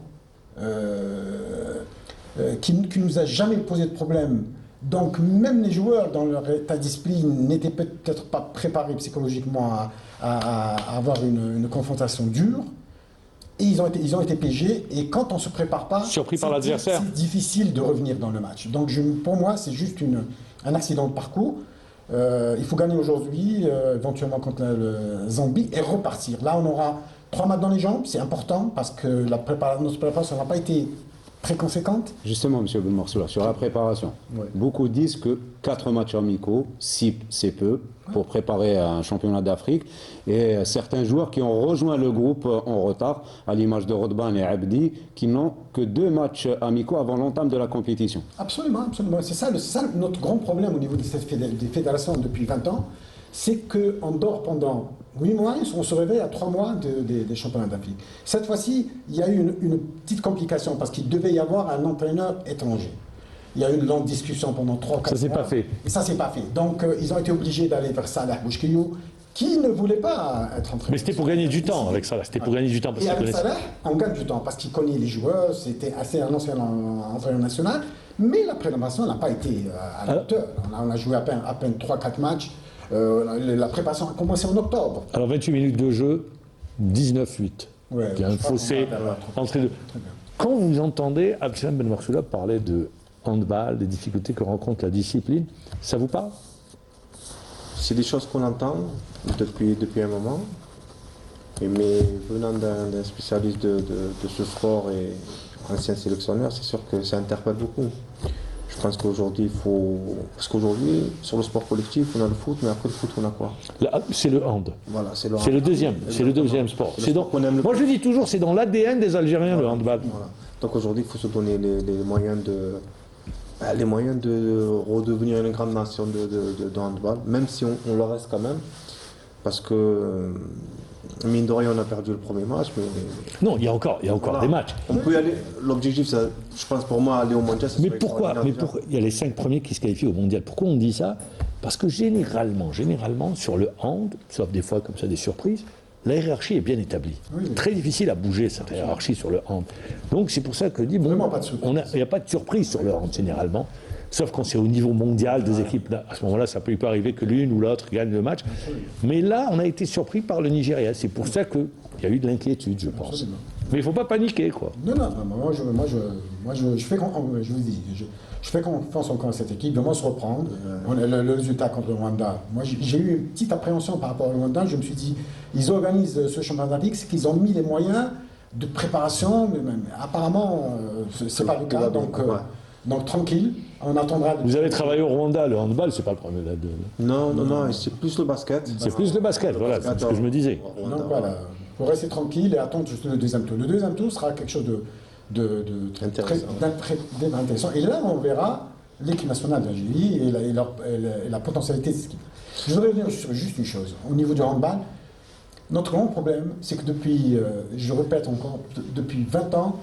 qui nous a jamais posé de problème. Donc même les joueurs dans leur état d'esprit n'étaient peut-être pas préparés psychologiquement à avoir une confrontation dure. Et ils ont été piégés. Et quand on ne se prépare pas, Surpris par l'adversaire. c'est difficile de revenir dans le match. Donc pour moi, c'est juste un accident de parcours. Il faut gagner aujourd'hui, éventuellement contre le Zambie, et repartir. Là, on aura 3 matchs dans les jambes, c'est important, parce que notre préparation n'a pas été très conséquente. Justement, M. Ben Morsoula, sur la préparation, Ouais. beaucoup disent que 4 matchs amicaux, c'est peu pour préparer un championnat d'Afrique. Et certains joueurs qui ont rejoint le groupe en retard, à l'image de Rodban et Abdi, qui n'ont que 2 matchs amicaux avant l'entame de la compétition. Absolument, absolument. C'est ça notre grand problème au niveau des fédérations depuis 20 ans, c'est qu'on dort pendant 8 mois, on se réveille à 3 mois des championnats d'Afrique. Cette fois-ci, il y a eu une petite complication, parce qu'il devait y avoir un entraîneur étranger. Il y a eu une longue discussion pendant 3 ou 4 mois. Ça s'est pas fait. Et ça s'est pas fait. Donc, ils ont été obligés d'aller vers Salah Bouchkiyou, qui ne voulait pas être entraîneur. Mais c'était pour gagner du temps avec ça. C'était pour gagner du temps parce Et qu'il avec connaissait. Salah, on gagne du temps parce qu'il connaît les joueurs, c'était assez un ancien entraîneur national, mais la préparation n'a pas été à la hauteur. On a joué à peine 3-4 matchs. La préparation a commencé en octobre. Alors 28 minutes de jeu, 19-8. Ouais, Il y a un je crois fossé qu'on va vers la- entre les deux. Quand vous entendez Abdeslam Ben Morsoula parler de handball, des difficultés que rencontre la discipline, ça vous parle? C'est des choses qu'on entend depuis un moment. Mais venant d'un spécialiste de ce sport et ancien sélectionneur, c'est sûr que ça interpelle beaucoup. Je pense qu'aujourd'hui, il faut. Parce qu'aujourd'hui, sur le sport collectif, on a le foot, mais après le foot, on a quoi? Là, c'est le hand. Voilà, C'est le deuxième sport. Le C'est sport qu'on aime le moi je dis toujours, c'est dans l'ADN des Algériens le handball. Voilà. Donc aujourd'hui, il faut se donner les moyens de redevenir une grande nation de handball, même si on le reste quand même, parce que mine de rien, on a perdu le premier match, mais Non, il y a encore voilà. des matchs. On peut y aller. L'objectif, c'est, je pense pour moi, aller au mondial. ça Mais serait pourquoi extraordinaire déjà. il y a les 5 premiers qui se qualifient au mondial. Pourquoi on dit ça? Parce que généralement, sur le hand, sauf des fois comme ça des surprises, la hiérarchie est bien établie. Oui, oui. Très difficile à bouger cette hiérarchie sur le hand. Donc c'est pour ça que dit bon, Vraiment pas de surprise. il n'y a pas de surprise sur le hand généralement. Sauf quand c'est au niveau mondial des équipes. Là, à ce moment-là, ça peut pas arriver que l'une ou l'autre gagne le match. Mais là, on a été surpris par le Nigeria. C'est pour ça qu'il y a eu de l'inquiétude, je pense. Absolument. Mais il ne faut pas paniquer, quoi. Non, je fais je fais confiance encore à cette équipe, vraiment se reprendre. Le résultat contre le Rwanda, moi j'ai eu une petite appréhension par rapport au Rwanda. Je me suis dit, ils organisent ce championnat d'Afrique, c'est qu'ils ont mis les moyens de préparation, mais même, apparemment, c'est pas le cas. Donc tranquille, on attendra. Vous avez travaillé au Rwanda, le handball, c'est pas le problème. Non, c'est plus le basket. C'est plus le basket, voilà, c'est ce que je me disais. Donc voilà, faut rester tranquille et attendre juste le deuxième tour. Le deuxième tour sera quelque chose Intéressant. d'intéressant. Et là, on verra l'équipe nationale d'Algérie et la potentialité de cette équipe. Je voudrais revenir sur juste une chose. Au niveau du handball, notre grand problème, c'est que depuis, je répète encore, depuis 20 ans,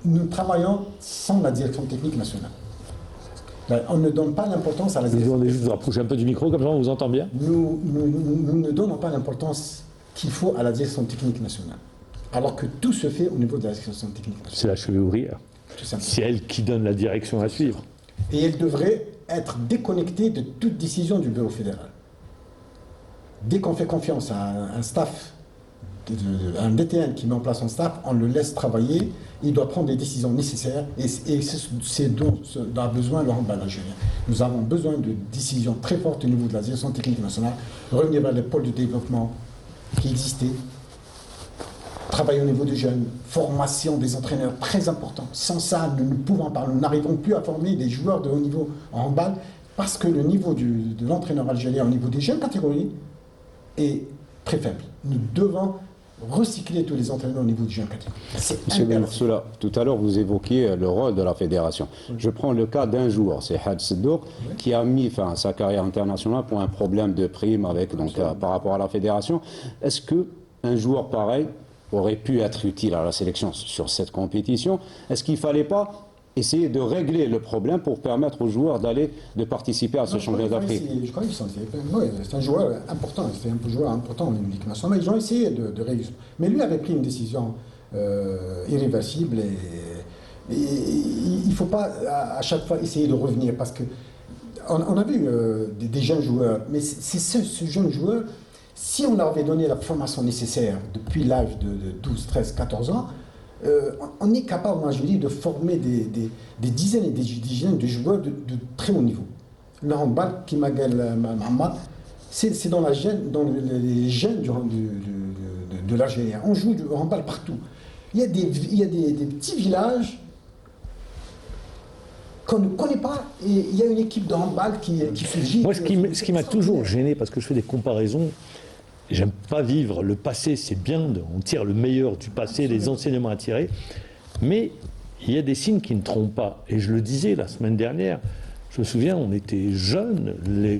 nous travaillons sans la direction technique nationale. On ne donne pas l'importance à la Je vous direction. demandais juste de rapprocher un peu du micro, comme ça on vous entend bien. Nous ne donnons pas l'importance qu'il faut à la direction technique nationale. Alors que tout se fait au niveau de la direction technique nationale. C'est la cheville ouvrière. Tout simplement. C'est elle qui donne la direction à suivre. Et elle devrait être déconnectée de toute décision du bureau fédéral. Dès qu'on fait confiance à un staff, un DTN qui met en place son staff, on le laisse travailler, il doit prendre les décisions nécessaires et c'est dont a besoin le handball algérien. Nous avons besoin de décisions très fortes au niveau de la direction technique nationale, revenir vers les pôles de développement qui existaient, travailler au niveau des jeunes, formation des entraîneurs, très important. Sans ça, nous ne pouvons pas, nous n'arrivons plus à former des joueurs de haut niveau en handball Parce que le niveau de l'entraîneur algérien au niveau des jeunes catégories est très faible. Nous devons recycler tous les entraîneurs au niveau des jeunes catégories. C'est Monsieur Ben impératif. Moursoula, tout à l'heure vous évoquiez le rôle de la fédération. Je prends le cas d'un joueur, c'est Had Seddouk, qui a mis fin à sa carrière internationale pour un problème de prime avec, donc, par rapport à la fédération. Est-ce qu'un joueur pareil aurait pu être utile à la sélection sur cette compétition? Est-ce qu'il ne fallait pas essayer de régler le problème pour permettre aux joueurs de participer à ce championnat d'Afrique? Je crois qu'ils sont. Oui, c'est un joueur important. C'est un joueur important en équipe nationale. Ils ont essayé de réussir. Mais lui avait pris une décision irréversible et il ne faut pas à chaque fois essayer de revenir parce que on a vu des jeunes joueurs, mais c'est ce jeune joueur, si on leur avait donné la formation nécessaire depuis l'âge de 12, 13, 14 ans, on est capable, moi je dis, de former des dizaines et des dizaines de joueurs de très haut niveau. Le handball, Kimagel Mahamad, c'est dans les gènes de l'Algérien. On joue du handball partout. Il y a des petits villages qu'on ne connaît pas et il y a une équipe de handball qui fait gîte. Moi, ce qui m'a toujours gêné, parce que je fais des comparaisons, j'aime pas vivre le passé, c'est bien, on tire le meilleur du passé, les enseignements à tirer, mais il y a des signes qui ne trompent pas. Et je le disais la semaine dernière, je me souviens, on était jeunes,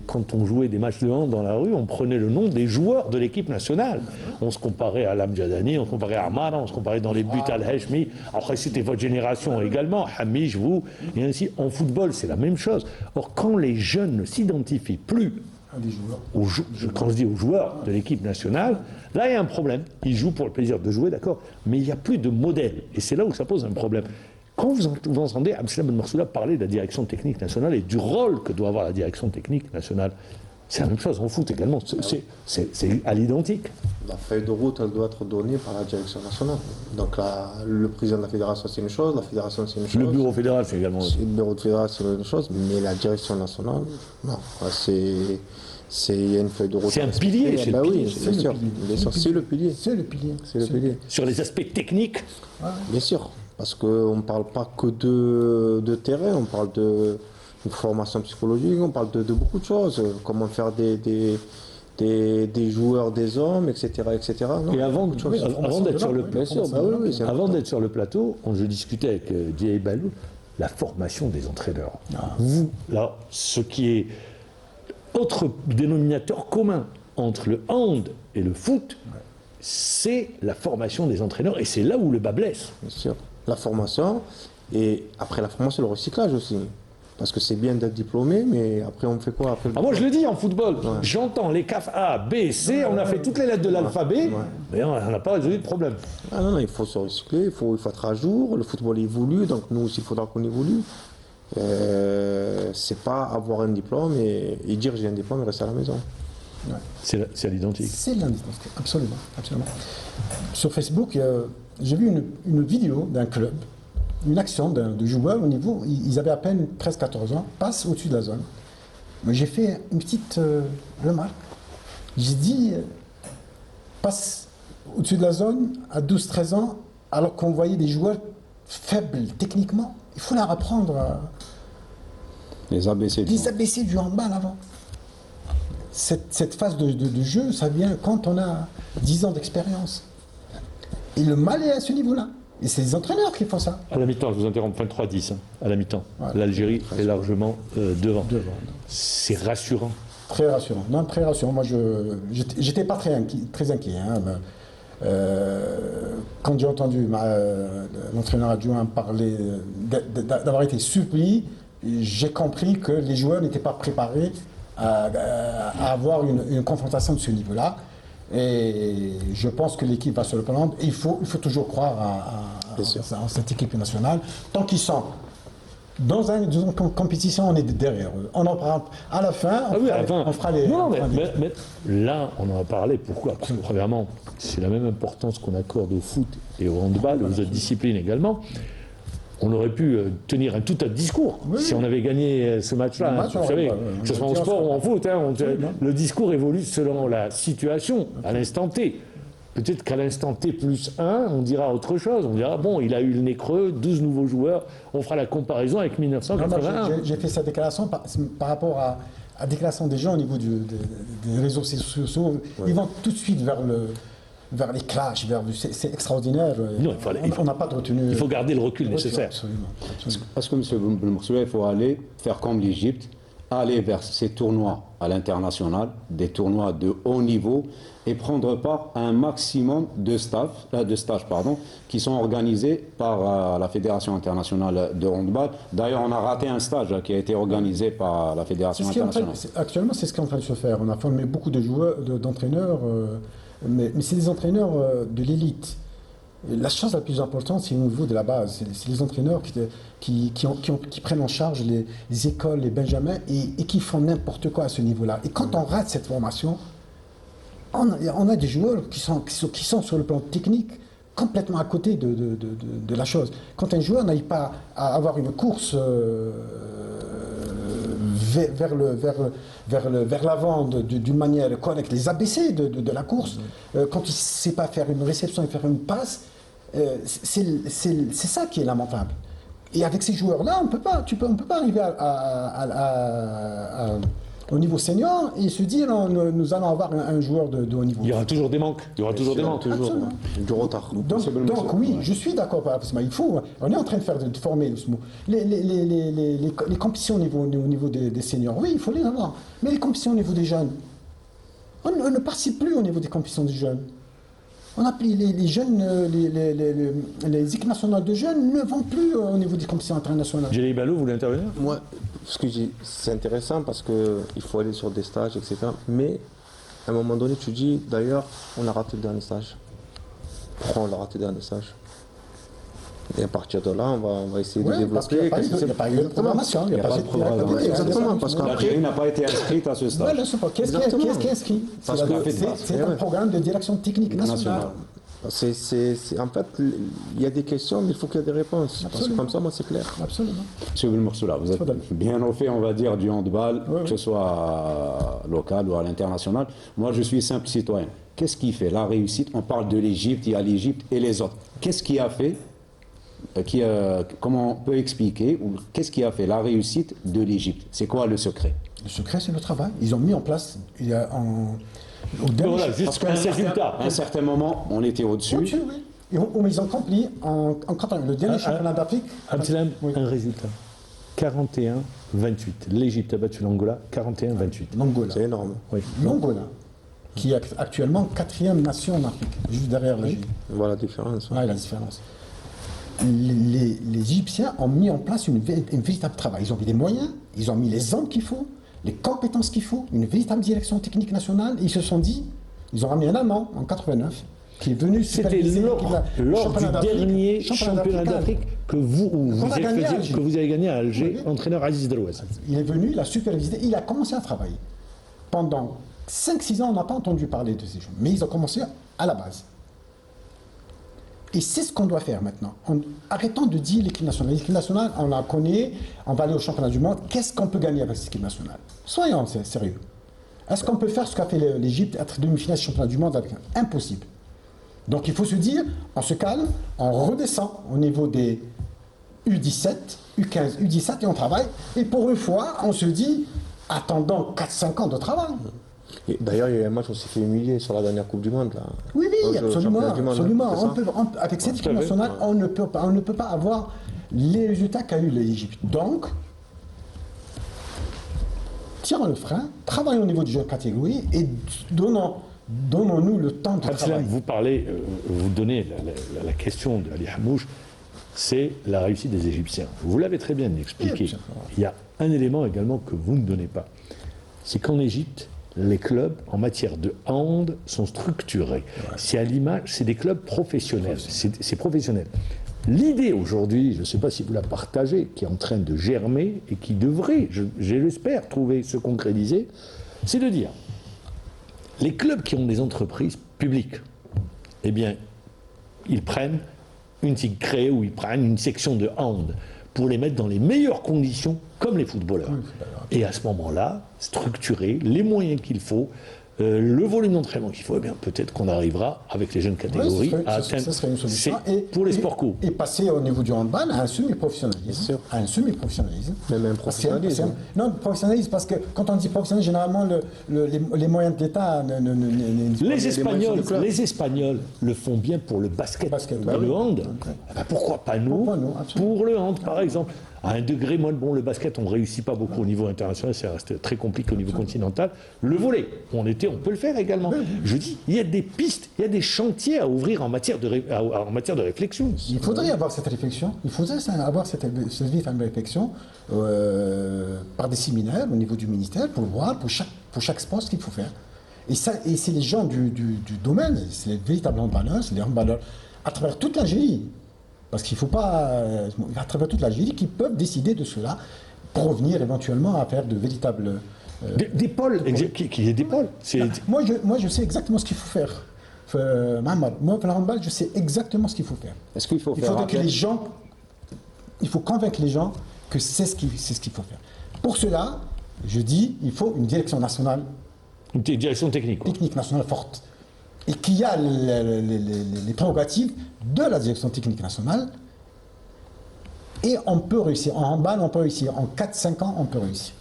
quand on jouait des matchs de hand dans la rue, on prenait le nom des joueurs de l'équipe nationale. On se comparait à Lamjadani, on se comparait à Amara, on se comparait dans les buts à Al-Hashmi. Après, c'était votre génération également, Hamish, vous, et ainsi. En football, c'est la même chose. Or, quand les jeunes ne s'identifient plus quand je dis aux joueurs de l'équipe nationale, là il y a un problème. Ils jouent pour le plaisir de jouer, d'accord, mais il n'y a plus de modèle. Et c'est là où ça pose un problème. Quand vous entendez Abdeslam Ben Moursoula parler de la direction technique nationale et du rôle que doit avoir la direction technique nationale, c'est la même chose en foot également. C'est à l'identique. La feuille de route, elle doit être donnée par la direction nationale. Donc le président de la fédération, c'est une chose, la fédération, c'est une chose. Le bureau fédéral, c'est également. Le bureau de fédération, c'est une chose, mais la direction nationale, non. Il y a une feuille de route. C'est un pilier. Oui, bien sûr. C'est le pilier. C'est le pilier. C'est le pilier. Sur les aspects techniques. Bien sûr. Parce qu'on ne parle pas que de terrain, on parle de formation psychologique, on parle de beaucoup de choses. Comment faire des joueurs, des hommes, etc. etc. Non, et avant d'être sur le plateau, je discutais avec Dieye Balou, la formation des entraîneurs. Vous, là, ce qui est autre dénominateur commun entre le hand et le foot, c'est la formation des entraîneurs, et c'est là où le bas blesse. Bien sûr. La formation, et après la formation, le recyclage aussi. Parce que c'est bien d'être diplômé, mais après on fait quoi après moi je le dis en football, j'entends les CAF A, B, C, on a fait toutes les lettres de l'alphabet, mais on n'a pas résolu de problème. Ah non, il faut se recycler, il faut être à jour, le football évolue, donc nous aussi il faudra qu'on évolue. C'est pas avoir un diplôme et dire j'ai un diplôme et rester à la maison. Ouais. C'est à l'identique. C'est l'identique, absolument, absolument. Sur Facebook, j'ai vu une vidéo d'un club, une action de joueurs au niveau, ils avaient à peine 13-14 ans, passe au-dessus de la zone. Mais j'ai fait une petite remarque. J'ai dit, passe au-dessus de la zone à 12-13 ans, alors qu'on voyait des joueurs faibles techniquement. Il faut leur apprendre les ABC. Les ABC du handball avant. Cette phase de jeu, ça vient quand on a 10 ans d'expérience. Et le mal est à ce niveau-là. Et c'est les entraîneurs qui font ça. À la mi-temps, je vous interromps, 23-10, à la mi-temps. Voilà. L'Algérie est largement devant. C'est rassurant. Très rassurant. Non, très rassurant. Moi, j'étais pas très inquiet. Quand j'ai entendu l'entraîneur adjoint parler d'avoir été surpris, j'ai compris que les joueurs n'étaient pas préparés à avoir une confrontation de ce niveau-là. Et je pense que l'équipe va se le prendre. Il faut toujours croire à cette équipe nationale. Tant qu'ils sont dans une compétition, on est derrière eux. On en parle à la fin, on fera les... Non, mais là, on en a parlé. Pourquoi? Parce que, premièrement, c'est la même importance qu'on accorde au foot et au handball, aux autres disciplines également. On aurait pu tenir tout un discours si on avait gagné ce match-là. Vous savez, que ce soit en sport ou en foot, le discours évolue selon la situation, à l'instant T. peut-être qu'à l'instant T+1, on dira autre chose. On dira, bon, il a eu le nez creux, 12 nouveaux joueurs, on fera la comparaison avec 1981. J'ai fait cette déclaration par rapport à la déclaration des gens au niveau des réseaux sociaux. Ils vont tout de suite vers les clashs, c'est extraordinaire. Non, on n'a pas de retenue. Il faut garder le recul nécessaire. Absolument. Parce que, M. Boumoursoulet, il faut aller faire comme l'Égypte, aller vers ces tournois à l'international, des tournois de haut niveau, et prendre part à un maximum de stages qui sont organisés par la Fédération internationale de handball. D'ailleurs, on a raté un stage qui a été organisé par la Fédération internationale. Actuellement, c'est ce qui est en train de se faire. On a formé beaucoup de joueurs, d'entraîneurs, mais c'est des entraîneurs de l'élite. Et la chose la plus importante, c'est au niveau de la base. C'est les entraîneurs qui prennent en charge les écoles, les benjamins, et qui font n'importe quoi à ce niveau-là. Et quand on rate cette formation, on a des joueurs qui sont sur le plan technique complètement à côté de la chose. Quand un joueur n'arrive pas à avoir une course vers l'avant d'une manière correcte, les ABC de la course, quand il ne sait pas faire une réception et faire une passe, c'est ça qui est lamentable. Et avec ces joueurs-là, on ne peut pas arriver au niveau senior et se dire nous allons avoir un joueur de haut niveau. Il y aura toujours des manques. Absolument. Du retard. Donc oui, je suis d'accord par rapport à ça. On est en train de former les compétitions au niveau des seniors. Oui, il faut les avoir. Mais les compétitions au niveau des jeunes, on ne participe plus au niveau des compétitions des jeunes. On appelle les jeunes, les équipes nationales de jeunes ne vont plus au niveau des compétitions internationales. Jérémy Ballot, vous voulez intervenir? Moi, ce que je dis, c'est intéressant parce qu'il faut aller sur des stages, etc. Mais à un moment donné, tu dis, d'ailleurs, on a raté le dernier stage. Pourquoi on a raté le dernier stage? Et à partir de là, on va essayer de développer. Il n'y a pas eu de programmation. Il n'y a pas de programmation. Exactement, parce qu'après, L'Algérie n'a pas été inscrite à ce stage. Qu'est-ce qui est inscrit? C'est un programme de direction technique nationale. en fait, il y a des questions, mais il faut qu'il y ait des réponses. Parce que Absolument. comme ça, moi, c'est clair. Absolument. Monsieur Boumoursoulet, vous êtes bien au fait, on va dire, du handball, que ce soit local ou à l'international. Moi, je suis simple citoyen. Qu'est-ce qui fait la réussite? On parle de l'Égypte, il y a l'Égypte et les autres. Qu'est-ce qui a fait comment on peut expliquer, ou qu'est-ce qui a fait la réussite de l'Égypte? C'est quoi le secret? Le secret, c'est le travail. Ils ont mis en place, Voilà, juste un résultat. À un certain moment, on était au-dessus. oui. Et ils ont accompli le dernier championnat d'Afrique. Abdeslam, Oui. un résultat. 41-28. L'Égypte a battu l'Angola 41-28. L'Angola. C'est énorme. Oui. L'Angola, qui est actuellement 4e nation en Afrique, juste derrière l'Égypte. Voilà la différence. Ouais, la différence. Les Égyptiens ont mis en place un véritable travail. Ils ont mis les moyens, ils ont mis les hommes qu'il faut, les compétences qu'il faut, une véritable direction technique nationale. Et ils se sont dit, ils ont ramené un Allemand en 89, qui est venu C'était superviser lors du dernier championnat d'Afrique que vous avez gagné à Alger, entraîneur Aziz Derouaz. Il est venu, il a supervisé, il a commencé à travailler. Pendant 5-6 ans, on n'a pas entendu parler de ces choses. Mais ils ont commencé à la base. Et c'est ce qu'on doit faire maintenant. Arrêtons de dire l'équipe nationale. L'équipe nationale, on la connaît, on va aller au championnat du monde. Qu'est-ce qu'on peut gagner avec cette équipe nationale? Soyons sérieux. Est-ce qu'on peut faire ce qu'a fait l'Égypte, être demi-finale du championnat du monde avec impossible. Donc il faut se dire, on se calme, on redescend au niveau des U17, U15, U17 et on travaille. Et pour une fois, on se dit, attendons 4-5 ans de travail. Et d'ailleurs, il y a eu un match où on s'est fait humilier sur la dernière Coupe du Monde. Là. Oui, absolument. Championnat du monde, Absolument. c'est ça Avec cette équipe nationale, on ne peut pas avoir les résultats qu'a eu l'Égypte. Donc, tirons le frein, travaillons au niveau du jeu de catégorie et donnons-nous le temps de Abdeslam, travailler. vous parlez, vous donnez la question d'Ali Hamouche, c'est la réussite des Égyptiens. Vous l'avez très bien expliqué. Il y a un élément également que vous ne donnez pas. C'est qu'en Égypte, les clubs en matière de hand sont structurés. C'est à l'image, c'est des clubs professionnels. C'est professionnel. L'idée aujourd'hui, je ne sais pas si vous la partagez, qui est en train de germer et qui devrait, je l'espère, se concrétiser, c'est de dire, les clubs qui ont des entreprises publiques, eh bien, ils prennent une créée ou ils prennent une section de hand pour les mettre dans les meilleures conditions, comme les footballeurs. Et à ce moment-là, structurer les moyens qu'il faut, le volume d'entraînement qu'il faut, eh bien peut-être qu'on arrivera avec les jeunes catégories à atteindre. Ça serait une solution. C'est pour les sports co. Et passer au niveau du handball à un semi-professionnalisme. À un semi-professionnalisme. Même un professionnalisme. Non, professionnalisme, parce que quand on dit professionnalisme, généralement les moyens de l'État. Les Espagnols le font bien pour le basket, bah le oui. hand. Eh ben, pourquoi pas nous, Pourquoi nous, absolument. pour le hand, par exemple. À un degré moins bon, le basket, on ne réussit pas beaucoup au niveau international, ça reste très compliqué au niveau continental. Le volley, on peut le faire également. Je dis, il y a des pistes, il y a des chantiers à ouvrir en matière de réflexion. Il faudrait avoir cette réflexion, il faudrait avoir cette véritable réflexion par des séminaires au niveau du ministère pour voir pour chaque sport ce qu'il faut faire. Et c'est les gens du domaine, c'est les véritables handballeurs, c'est les handballeurs à travers toute l'Algérie. Parce qu'il ne faut pas, à travers toute l'Algérie, qui peuvent décider de cela pour revenir éventuellement à faire de véritables... Des pôles, qu'il y ait des pôles. Moi, je sais exactement ce qu'il faut faire. Mohamed, moi, pour le handball, je sais exactement ce qu'il faut faire. Est-ce qu'il faut Il faire faudrait que appel- les gens... Il faut convaincre les gens que c'est ce qu'il faut faire. Pour cela, je dis, il faut une direction nationale, Une direction technique. Quoi. technique nationale forte. Et qui a les prérogatives de la direction technique nationale. Et on peut réussir. En handball, on peut réussir. En 4-5 ans, on peut réussir.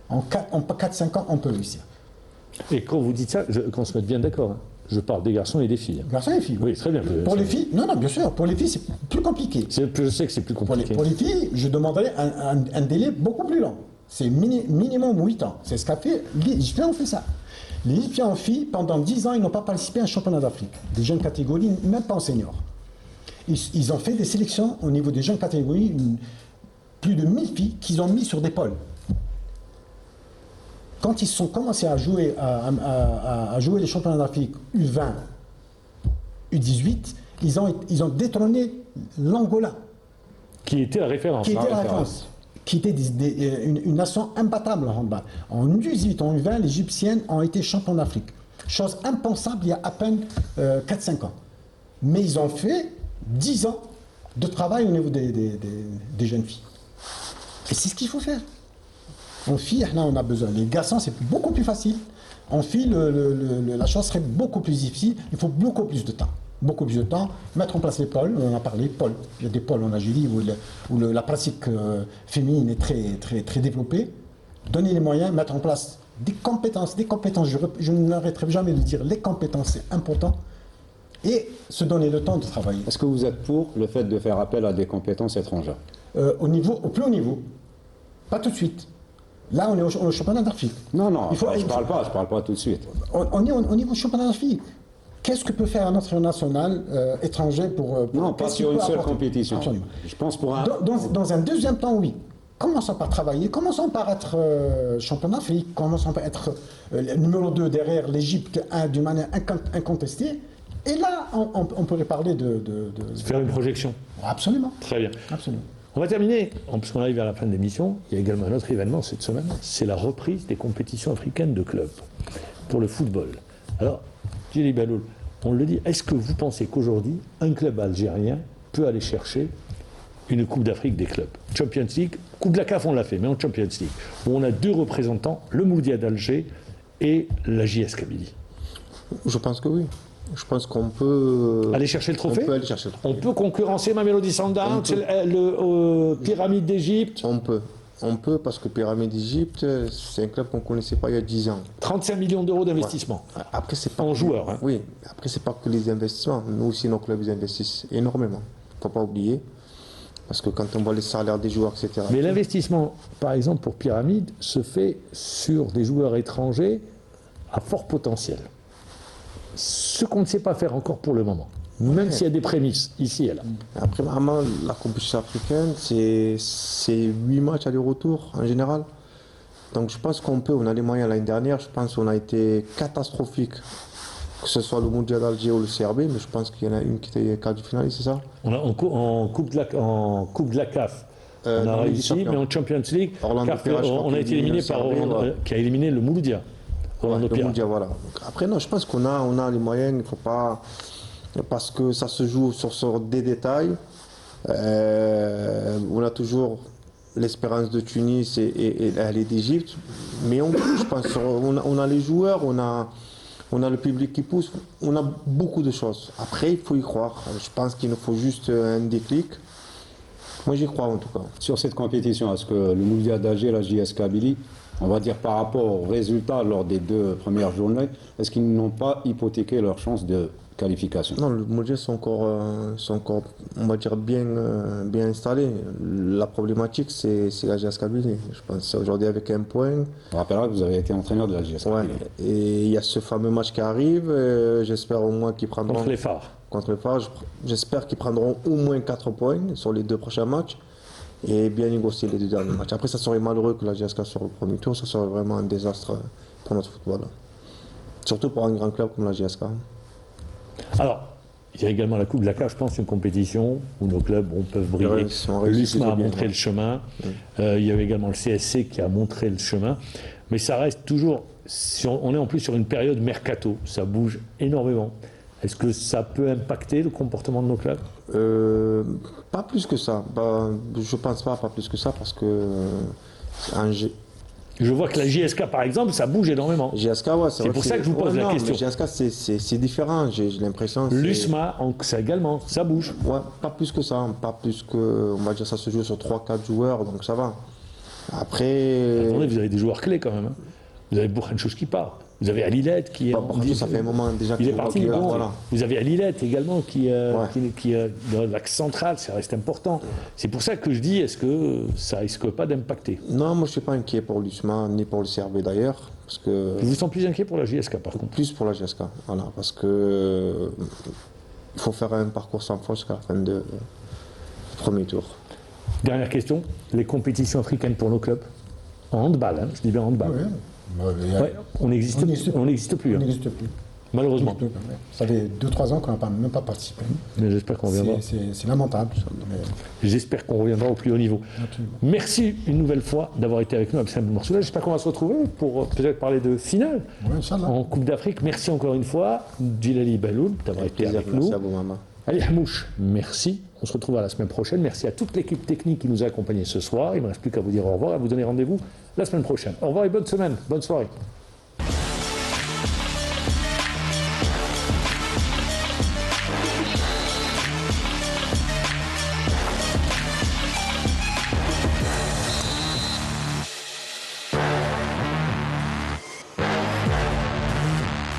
En 4-5 ans, on peut réussir. Et quand vous dites ça, qu'on se mette bien d'accord, hein, je parle des garçons et des filles. Garçons et filles. Oui, très bien. Pour les filles, non, bien sûr. Pour les filles, c'est plus compliqué. Je sais que c'est plus compliqué. Pour les filles, je demanderais un délai beaucoup plus long. C'est minimum 8 ans. C'est ce qu'a fait. Les Égyptiens ont fait ça. Les Égyptiens en filles, pendant 10 ans, ils n'ont pas participé à un championnat d'Afrique. Des jeunes catégories, même pas en senior. Ils ont fait des sélections au niveau des jeunes catégories, plus de 1000 filles qu'ils ont mis sur des pôles. Quand ils sont commencés à jouer, à jouer les championnats d'Afrique U20, U18, ils ont détrôné l'Angola. Qui était la référence. Qui était la référence. Qui était une nation imbattable en handball. En U18, en U20, les Égyptiennes ont été champions d'Afrique. Chose impensable il y a à peine 4-5 ans. Mais ils ont fait 10 ans de travail au niveau des jeunes filles. Et c'est ce qu'il faut faire. En filles, là, on a besoin. Les garçons, c'est beaucoup plus facile. En filles, la chose serait beaucoup plus difficile. Il faut beaucoup plus de temps. Beaucoup plus de temps. Mettre en place les pôles, on en a parlé, pôles. Il y a des pôles en Algérie où la pratique féminine est très, très, très développée. Donner les moyens, mettre en place des compétences. Je n'arrêterai jamais de dire les compétences, c'est important. Et se donner le temps de travailler. Est-ce que vous êtes pour le fait de faire appel à des compétences étrangères? Au plus haut niveau. Pas tout de suite. Là, on est au championnat d'Afrique. Non, non, Il faut- je parle pas tout de suite. On est au niveau championnat d'Afrique. Qu'est-ce que peut faire un entraîneur national étranger pour Non, pas qu'est-ce qu'il sur une peut seule apporter? compétition. Absolument. Je pense pour un... Dans un deuxième temps, oui. Commençons par travailler, commençons par être champion d'Afrique, commençons par être le numéro 2 derrière l'Égypte d'une manière incontestée. Et là, on pourrait parler de... Faire une projection. Absolument. Très bien. Absolument. On va terminer, puisqu'on arrive à la fin de l'émission. Il y a également un autre événement cette semaine, c'est la reprise des compétitions africaines de clubs pour le football. Alors, Djily Belhoul, on le dit, est-ce que vous pensez qu'aujourd'hui, un club algérien peut aller chercher une Coupe d'Afrique des clubs? Champions League, Coupe de la CAF, on l'a fait, mais en Champions League, où on a deux représentants, le Moudia d'Alger et la JS Kabylie. Je pense que oui. Je pense qu'on peut... Aller chercher le trophée? On peut aller chercher le trophée. On peut concurrencer Mamelody Sundowns, le Pyramide d'Égypte. On peut parce que Pyramide d'Égypte, c'est un club qu'on ne connaissait pas il y a 10 ans. 35 millions d'euros d'investissement. Après, c'est pas En joueurs, hein. Oui, après, c'est pas que les investissements. Nous aussi, nos clubs, ils investissent énormément. Il ne faut pas oublier. Parce que quand on voit les salaires des joueurs, etc. Mais l'investissement, par exemple, pour Pyramide, se fait sur des joueurs étrangers à fort potentiel. Ce qu'on ne sait pas faire encore pour le moment. Même s'il y a des prémices, ici et là. Après, vraiment, la compétition africaine, c'est 8 matchs aller-retour en général. Donc je pense qu'on peut, on a les moyens l'année dernière, je pense qu'on a été catastrophique. Que ce soit le Moudia d'Alger ou le CRB, mais je pense qu'il y en a une qui était quart du finaliste, c'est ça? On a, en coupe de la CAF, on a non, réussi, Ligue des mais en Champions League, Orlando CAF, Pirates, je crois on a qu'il été élimine éliminé le par CRB, Orlando, ouais. qui a éliminé le Mouloudia. Orlando Le Pirates. Moudia, voilà. Donc, après, non, je pense qu'on a les moyens, il ne faut pas... Parce que ça se joue sur des détails. On a toujours l'espérance de Tunis et d'Égypte. Mais on peut, je pense, on a les joueurs, on a On a le public qui pousse, on a beaucoup de choses. Après, il faut y croire. Je pense qu'il nous faut juste un déclic. Moi, j'y crois en tout cas. Sur cette compétition, est-ce que le Mouloudia d'Alger et la JS Kabylie, on va dire par rapport aux résultats lors des 2 premières journées, est-ce qu'ils n'ont pas hypothéqué leur chance de qualification? Non, le Modja sont encore, on va dire, bien installés. La problématique, c'est la JS Kabylie. Je pense aujourd'hui avec un point. On rappellera que vous avez été entraîneur de la JS Ouais. Kabylie. Et il y a ce fameux match qui arrive. J'espère au moins qu'ils prendront. Contre les phares. Contre les phares. J'espère qu'ils prendront au moins 4 points sur les 2 prochains matchs. Et bien négocier les 2 derniers matchs. Après, ça serait malheureux que la JSK sur le premier tour. Ça serait vraiment un désastre pour notre football. Surtout pour un grand club comme la JSK. Alors, il y a également la Coupe de la CAF, je pense, une compétition où nos clubs peuvent briller. Ouais, ils sont réussis L'USMA a plutôt bien, montré ouais. le chemin. Il y avait également le CSC qui a montré le chemin. Mais ça reste toujours. On est en plus sur une période mercato. Ça bouge énormément. Est-ce que ça peut impacter le comportement de nos clubs? Pas plus que ça. Je pense pas plus que ça parce que Je vois que la JSK, par exemple, ça bouge énormément. JSK, ouais, C'est pour ça que je vous pose la question. Mais JSK, c'est différent. J'ai l'impression. L'USMA, ça également, ça bouge. Ouais, pas plus que ça. Pas plus que. On va dire ça se joue sur 3-4 joueurs, donc ça va. Après. Attendez, vous avez des joueurs clés quand même. Hein. Vous avez Bourhanchouch qui part. Vous avez Alilette qui est. Ça fait un moment déjà Il est qu'il parti. qu'il- Bon, voilà. Vous avez Alilette également qui dans l'axe central, ça reste important. C'est pour ça que je dis, est-ce que ça risque pas d'impacter? Non, moi je ne suis pas inquiet pour l'USMA ni pour le CRB d'ailleurs. Parce que. Je vous sens plus inquiet pour la JSK par contre. Plus pour la GSK. Voilà, parce que. Il faut faire un parcours sans faute jusqu'à la fin du premier tour. Dernière question, les compétitions africaines pour nos clubs en handball, hein, je dis bien handball. Ouais. Ouais, on n'existe plus. Hein, On n'existe plus. malheureusement. Ça fait 2-3 ans qu'on n'a même pas participé. Mais j'espère qu'on reviendra. C'est lamentable. Mais J'espère qu'on reviendra au plus haut niveau. absolument. Merci une nouvelle fois d'avoir été avec nous, Abdeslam Boumorsoula. J'espère qu'on va se retrouver pour peut-être parler de finale Ouais, Inch'Allah. en Coupe d'Afrique. Merci encore une fois, Djilali Belloul, d'avoir été Plaisir, avec merci nous. à vous, maman. Ali Hamouche, merci. On se retrouve à la semaine prochaine. Merci à toute l'équipe technique qui nous a accompagnés ce soir. Il ne me reste plus qu'à vous dire au revoir et à vous donner rendez-vous la semaine prochaine. Au revoir et bonne semaine. Bonne soirée.